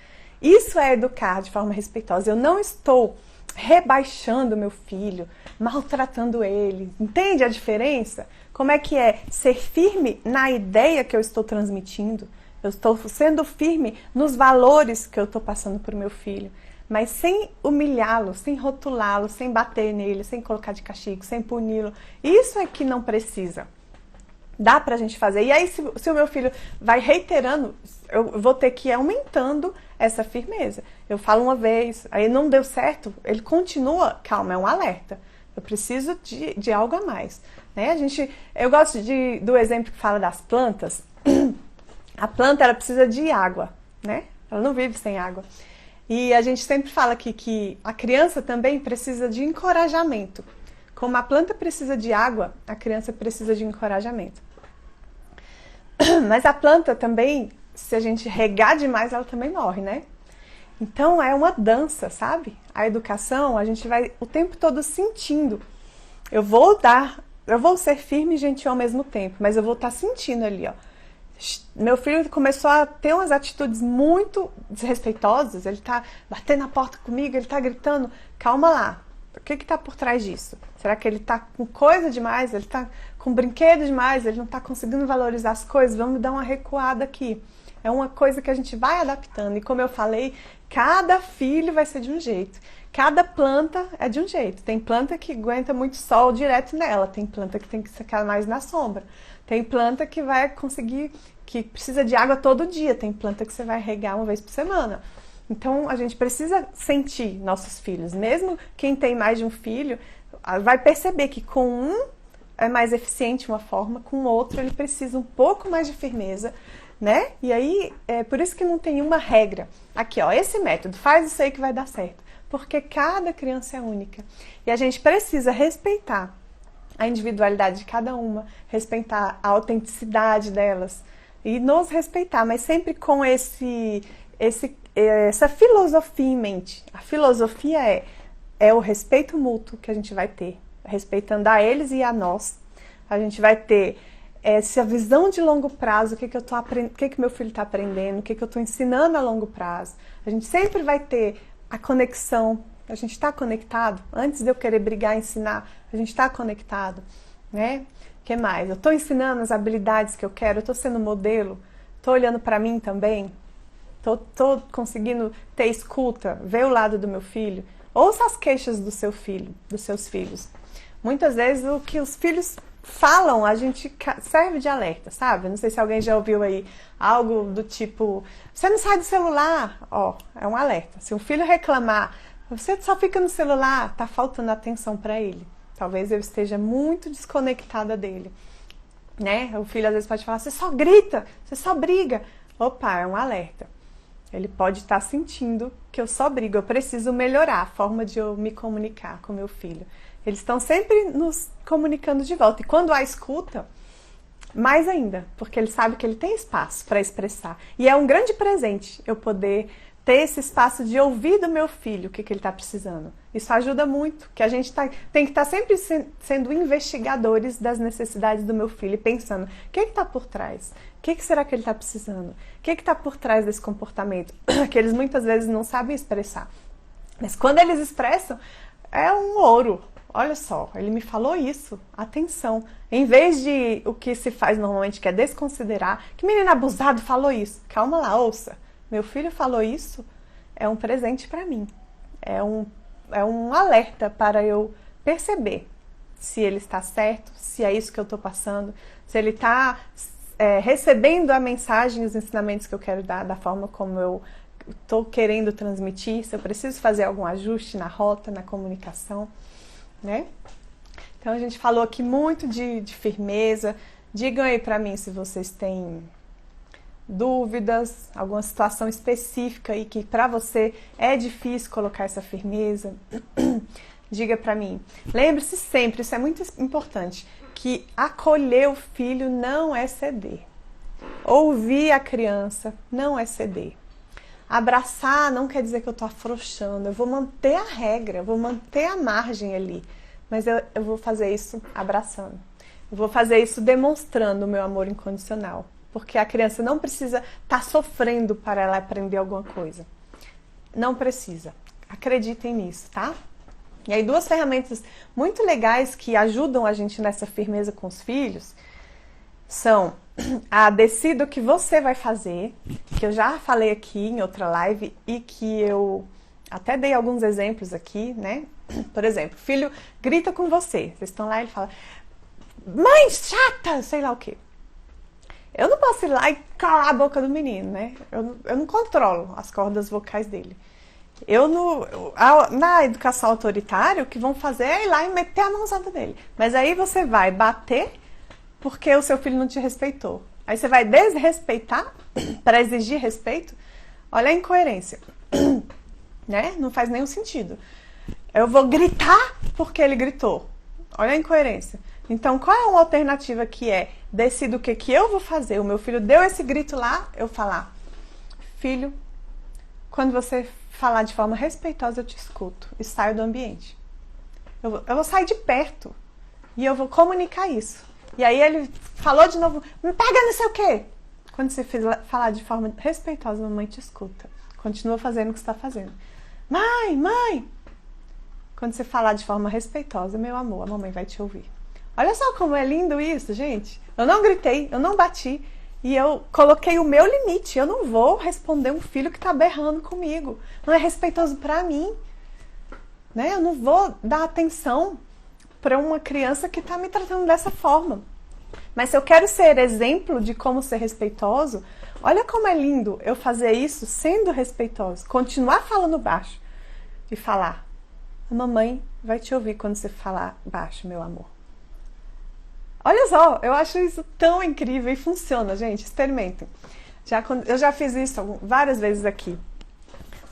Isso é educar de forma respeitosa. Eu não estou rebaixando meu filho, maltratando ele. Entende a diferença? Como é que é ser firme na ideia que eu estou transmitindo? Eu estou sendo firme nos valores que eu estou passando para o meu filho, mas sem humilhá-lo, sem rotulá-lo, sem bater nele, sem colocar de castigo, sem puni-lo. Isso é que não precisa. Dá pra gente fazer. E aí, se o meu filho vai reiterando, eu vou ter que ir aumentando essa firmeza. Eu falo uma vez, aí não deu certo, ele continua, calma, é um alerta. Eu preciso de algo a mais, né? Eu gosto do exemplo que fala das plantas. A planta, ela precisa de água, né? Ela não vive sem água. E a gente sempre fala aqui que a criança também precisa de encorajamento. Como a planta precisa de água, a criança precisa de encorajamento. Mas a planta também, se a gente regar demais, ela também morre, né? Então é uma dança, sabe? A educação, a gente vai o tempo todo sentindo. Eu vou ser firme e gentil ao mesmo tempo, mas eu vou estar sentindo ali, ó. Meu filho começou a ter umas atitudes muito desrespeitosas, ele tá batendo na porta comigo, ele tá gritando, calma lá, o que tá por trás disso? Será que ele tá com coisa demais, ele tá com brinquedo demais, ele não tá conseguindo valorizar as coisas? Vamos dar uma recuada aqui. É uma coisa que a gente vai adaptando, e como eu falei, cada filho vai ser de um jeito, cada planta é de um jeito. Tem planta que aguenta muito sol direto nela, tem planta que tem que ficar mais na sombra. Tem planta que vai conseguir, que precisa de água todo dia. Tem planta que você vai regar uma vez por semana. Então, a gente precisa sentir nossos filhos. Mesmo quem tem mais de um filho, vai perceber que com um é mais eficiente uma forma, com o outro ele precisa um pouco mais de firmeza, né? E aí, é por isso que não tem uma regra. Aqui, ó, esse método, faz isso aí que vai dar certo. Porque cada criança é única. E a gente precisa respeitar a individualidade de cada uma, respeitar a autenticidade delas e nos respeitar, mas sempre com essa filosofia em mente. A filosofia é o respeito mútuo que a gente vai ter, respeitando a eles e a nós. A gente vai ter essa visão de longo prazo, o que meu filho está aprendendo, o que eu estou ensinando a longo prazo. A gente sempre vai ter a conexão. A gente está conectado? Antes de eu querer brigar e ensinar, a gente está conectado, né? O que mais? Eu estou ensinando as habilidades que eu quero, eu estou sendo modelo, estou olhando para mim também, estou conseguindo ter escuta, ver o lado do meu filho. Ouça as queixas do seu filho, dos seus filhos. Muitas vezes o que os filhos falam, a gente serve de alerta, sabe? Não sei se alguém já ouviu aí algo do tipo, você não sai do celular, ó, é um alerta. Se um filho reclamar, você só fica no celular, tá faltando atenção para ele. Talvez eu esteja muito desconectada dele, né? O filho às vezes pode falar, você só grita, você só briga. Opa, é um alerta. Ele pode estar sentindo que eu só brigo, eu preciso melhorar a forma de eu me comunicar com meu filho. Eles estão sempre nos comunicando de volta. E quando há escuta, mais ainda, porque ele sabe que ele tem espaço para expressar. E é um grande presente eu poder ter esse espaço de ouvir do meu filho o que ele está precisando. Isso ajuda muito, que a gente tem que estar sempre sendo investigadores das necessidades do meu filho, pensando, o que está por trás? O que será que ele está precisando? O que está por trás desse comportamento? Que eles muitas vezes não sabem expressar. Mas quando eles expressam, é um ouro. Olha só, ele me falou isso, atenção. Em vez de o que se faz normalmente, que é desconsiderar, que menino abusado falou isso. Calma lá, ouça. Meu filho falou isso, é um presente para mim. É um alerta para eu perceber se ele está certo, se é isso que eu estou passando, se ele está recebendo a mensagem, os ensinamentos que eu quero dar, da forma como eu estou querendo transmitir, se eu preciso fazer algum ajuste na rota, na comunicação, né? Então a gente falou aqui muito de firmeza. Digam aí para mim se vocês têm dúvidas, alguma situação específica aí que para você é difícil colocar essa firmeza. Diga para mim. Lembre-se sempre, isso é muito importante, que acolher o filho não é ceder. Ouvir a criança não é ceder. Abraçar não quer dizer que eu estou afrouxando, eu vou manter a regra, eu vou manter a margem ali, mas eu vou fazer isso abraçando. Eu vou fazer isso demonstrando o meu amor incondicional, porque a criança não precisa estar sofrendo para ela aprender alguma coisa. Não precisa. Acreditem nisso, tá? E aí, duas ferramentas muito legais que ajudam a gente nessa firmeza com os filhos são a decida o que você vai fazer, que eu já falei aqui em outra live e que eu até dei alguns exemplos aqui, né? Por exemplo, filho grita com você, vocês estão lá e ele fala, mãe chata, sei lá o quê. Eu não posso ir lá e calar a boca do menino, né? Eu não controlo as cordas vocais dele. Na educação autoritária, o que vão fazer é ir lá e meter a mãozada dele. Mas aí você vai bater porque o seu filho não te respeitou. Aí você vai desrespeitar para exigir respeito. Olha a incoerência, né? Não faz nenhum sentido. Eu vou gritar porque ele gritou. Olha a incoerência. Então, qual é uma alternativa que decido o que eu vou fazer? O meu filho deu esse grito lá, eu falar, filho, quando você falar de forma respeitosa, eu te escuto e saio do ambiente. Eu vou sair de perto e eu vou comunicar isso. E aí ele falou de novo, me pega não sei o quê. Quando você falar de forma respeitosa, a mamãe te escuta. Continua fazendo o que você está fazendo. Mãe! Quando você falar de forma respeitosa, meu amor, a mamãe vai te ouvir. Olha só como é lindo isso, gente. Eu não gritei, eu não bati. E eu coloquei o meu limite. Eu não vou responder um filho que está berrando comigo. Não é respeitoso para mim. Né? Eu não vou dar atenção para uma criança que está me tratando dessa forma. Mas se eu quero ser exemplo de como ser respeitoso, olha como é lindo eu fazer isso sendo respeitoso. Continuar falando baixo e falar, a mamãe vai te ouvir quando você falar baixo, meu amor. Olha só, eu acho isso tão incrível e funciona, gente, experimentem. Eu já fiz isso várias vezes aqui,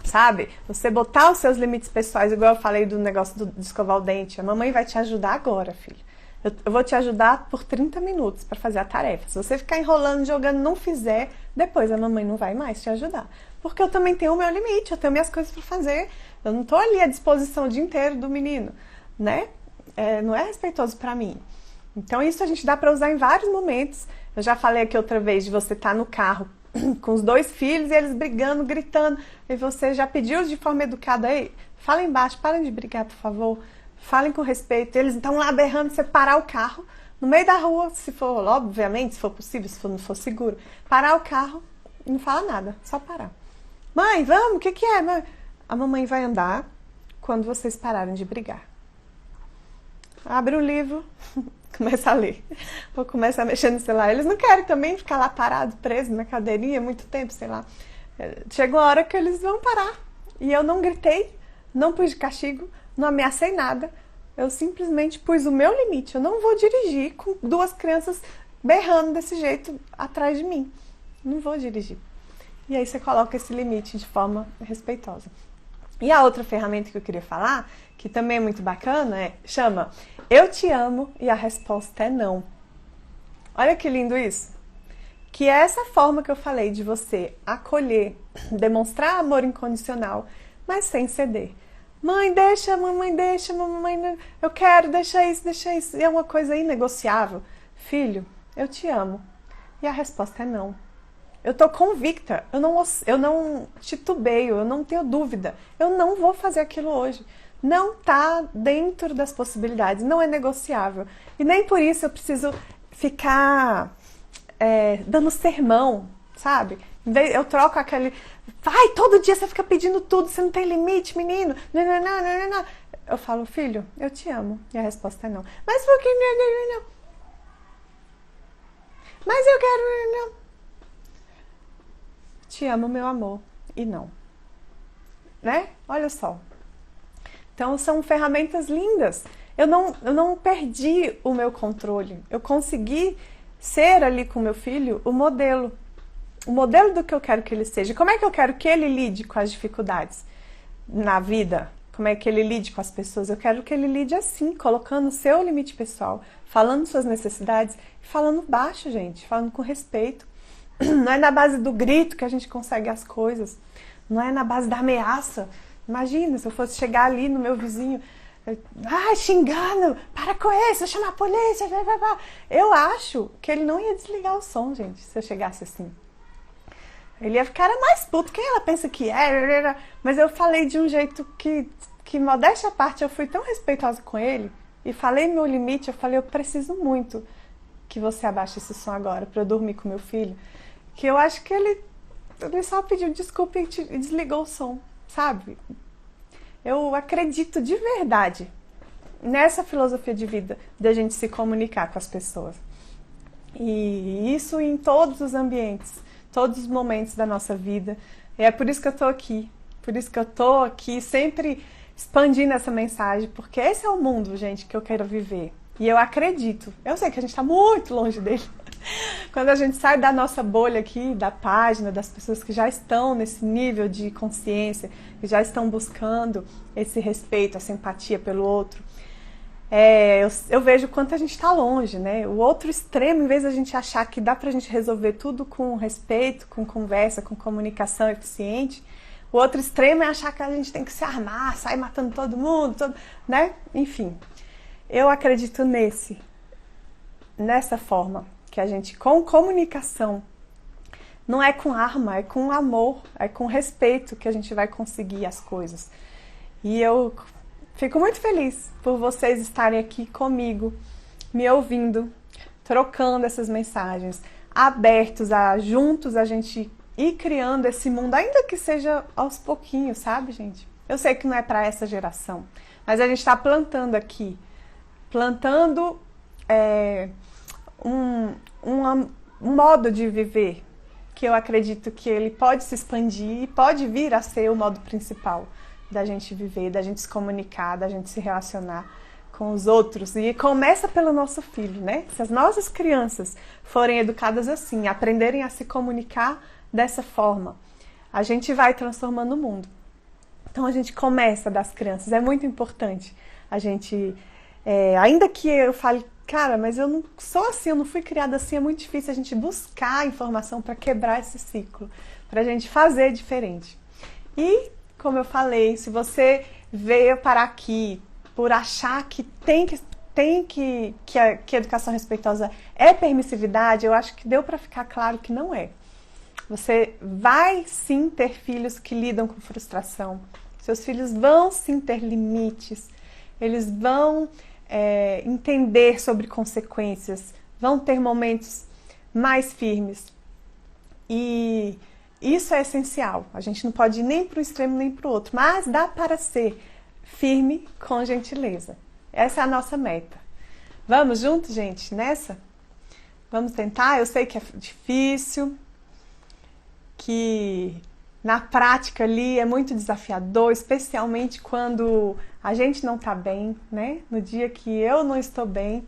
sabe? Você botar os seus limites pessoais, igual eu falei do negócio de escovar o dente, a mamãe vai te ajudar agora, filho. Eu vou te ajudar por 30 minutos para fazer a tarefa. Se você ficar enrolando, jogando, não fizer, depois a mamãe não vai mais te ajudar. Porque eu também tenho o meu limite, eu tenho minhas coisas para fazer. Eu não tô ali à disposição o dia inteiro do menino, né? Não é respeitoso para mim. Então isso a gente dá para usar em vários momentos. Eu já falei aqui outra vez de você estar no carro com os dois filhos e eles brigando, gritando. E você já pediu de forma educada, ei, fala embaixo, parem de brigar, por favor. Falem com respeito. Eles estão lá berrando, você parar o carro no meio da rua, se for, obviamente, se for possível, se não for seguro. Parar o carro e não fala nada, só parar. Mãe, vamos, o que é? Mãe? A mamãe vai andar quando vocês pararem de brigar. Abre um livro, começar a ler, ou começar a mexer no celular. Eles não querem também ficar lá parado, preso na cadeirinha muito tempo, sei lá. Chega uma hora que eles vão parar. E eu não gritei, não pus de castigo, não ameacei nada. Eu simplesmente pus o meu limite. Eu não vou dirigir com duas crianças berrando desse jeito atrás de mim. Não vou dirigir. E aí você coloca esse limite de forma respeitosa. E a outra ferramenta que eu queria falar, que também é muito bacana, chama Eu Te Amo e a resposta é não. Olha que lindo isso. Que é essa forma que eu falei de você acolher, demonstrar amor incondicional, mas sem ceder. Mãe, deixa, mamãe, deixa, mamãe, eu quero, deixa isso, deixa isso. E é uma coisa inegociável. Filho, eu te amo. E a resposta é não. Eu tô convicta, eu não titubeio, eu não tenho dúvida. Eu não vou fazer aquilo hoje. Não tá dentro das possibilidades, não é negociável. E nem por isso eu preciso ficar dando sermão, sabe? Eu troco aquele... Vai, todo dia você fica pedindo tudo, você não tem limite, menino. Não, não, não, não, não. Eu falo, filho, eu te amo. E a resposta é não. Mas por que não? Mas eu quero... Não. Te amo, meu amor. E não. Né? Olha só. Então, são ferramentas lindas. Eu não perdi o meu controle. Eu consegui ser ali com meu filho o modelo do que eu quero que ele seja. Como é que eu quero que ele lide com as dificuldades na vida? Como é que ele lide com as pessoas? Eu quero que ele lide assim, colocando o seu limite pessoal, falando suas necessidades, falando baixo, gente, falando com respeito. Não é na base do grito que a gente consegue as coisas. Não é na base da ameaça. Imagina se eu fosse chegar ali no meu vizinho, xingando, para com isso, vou chamar a polícia. Eu acho que ele não ia desligar o som, gente, se eu chegasse assim. Ele ia ficar mais puto. Quem ela pensa que é? Mas eu falei de um jeito que modéstia à parte, eu fui tão respeitosa com ele e falei meu limite. Eu falei, eu preciso muito que você abaixe esse som agora para eu dormir com meu filho. Que eu acho que ele só pediu desculpa e desligou o som, sabe? Eu acredito de verdade nessa filosofia de vida de a gente se comunicar com as pessoas. E isso em todos os ambientes, todos os momentos da nossa vida. E é por isso que eu tô aqui. Por isso que eu tô aqui sempre expandindo essa mensagem, porque esse é o mundo, gente, que eu quero viver. E eu acredito. Eu sei que a gente tá muito longe dele. Quando a gente sai da nossa bolha aqui, da página, das pessoas que já estão nesse nível de consciência, que já estão buscando esse respeito, essa empatia pelo outro, eu vejo quanto a gente está longe, né? O outro extremo, em vez de a gente achar que dá pra gente resolver tudo com respeito, com conversa, com comunicação eficiente, o outro extremo é achar que a gente tem que se armar, sair matando todo mundo, né? Enfim, eu acredito nessa forma, que a gente, com comunicação, não é com arma, é com amor, é com respeito que a gente vai conseguir as coisas. E eu fico muito feliz por vocês estarem aqui comigo, me ouvindo, trocando essas mensagens, abertos a juntos a gente ir criando esse mundo, ainda que seja aos pouquinhos, sabe, gente? Eu sei que não é para essa geração, mas a gente está plantando aqui, um modo de viver que eu acredito que ele pode se expandir e pode vir a ser o modo principal da gente viver, da gente se comunicar, da gente se relacionar com os outros. E começa pelo nosso filho, né? Se as nossas crianças forem educadas assim, aprenderem a se comunicar dessa forma, a gente vai transformando o mundo. Então a gente começa das crianças, é muito importante. A gente, ainda que eu fale, cara, mas eu não sou assim, eu não fui criada assim, é muito difícil a gente buscar informação para quebrar esse ciclo, para a gente fazer diferente. E, como eu falei, se você veio parar aqui por achar que a educação respeitosa é permissividade, eu acho que deu para ficar claro que não é. Você vai sim ter filhos que lidam com frustração, seus filhos vão sim ter limites, eles vão entender sobre consequências, vão ter momentos mais firmes. E isso é essencial. A gente não pode ir nem para um extremo nem para o outro, mas dá para ser firme com gentileza. Essa é a nossa meta. Vamos junto, gente, nessa? Vamos tentar? Eu sei que é difícil, que na prática ali é muito desafiador, especialmente quando a gente não tá bem, né? No dia que eu não estou bem,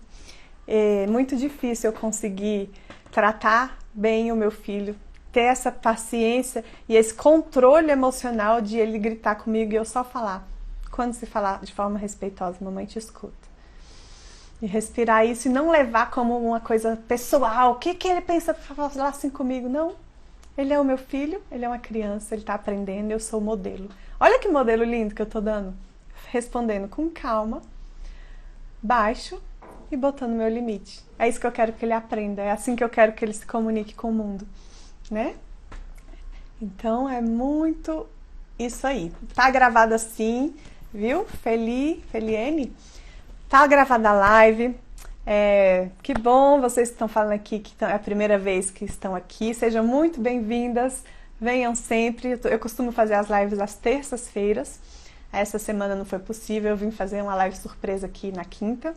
é muito difícil eu conseguir tratar bem o meu filho, ter essa paciência e esse controle emocional de ele gritar comigo e eu só falar. Quando se falar de forma respeitosa, mamãe te escuta. E respirar isso e não levar como uma coisa pessoal. O que ele pensa falar assim comigo? Não. Ele é o meu filho, ele é uma criança, ele está aprendendo, eu sou o modelo. Olha que modelo lindo que eu tô dando. Respondendo com calma, baixo e botando meu limite. É isso que eu quero que ele aprenda, é assim que eu quero que ele se comunique com o mundo, né? Então é muito isso aí. Tá gravado assim, viu? Feliene? Tá gravada a live. Que bom vocês que estão falando aqui que é a primeira vez que estão aqui. Sejam muito bem-vindas. Venham sempre. Eu costumo fazer as lives às terças-feiras. Essa semana não foi possível. Eu vim fazer uma live surpresa aqui na quinta.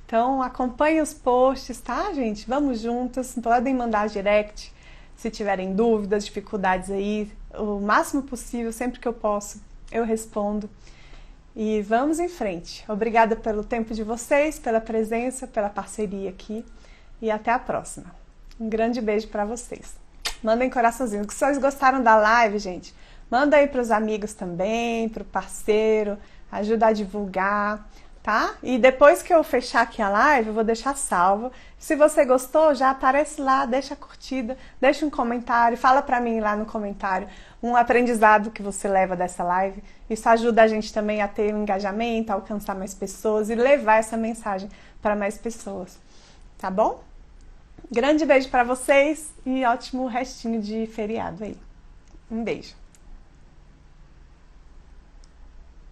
Então acompanhem os posts, tá, gente? Vamos juntas. Podem mandar direct se tiverem dúvidas, dificuldades aí. O máximo possível, sempre que eu posso, eu respondo. E vamos em frente. Obrigada pelo tempo de vocês, pela presença, pela parceria aqui. E até a próxima. Um grande beijo para vocês. Mandem coraçãozinho. Se vocês gostaram da live, gente, manda aí para os amigos também, para o parceiro, ajuda a divulgar, tá? E depois que eu fechar aqui a live, eu vou deixar salvo. Se você gostou, já aparece lá, deixa a curtida, deixa um comentário, fala para mim lá no comentário um aprendizado que você leva dessa live. Isso ajuda a gente também a ter um engajamento, a alcançar mais pessoas e levar essa mensagem para mais pessoas, tá bom? Grande beijo para vocês e ótimo restinho de feriado aí. Um beijo.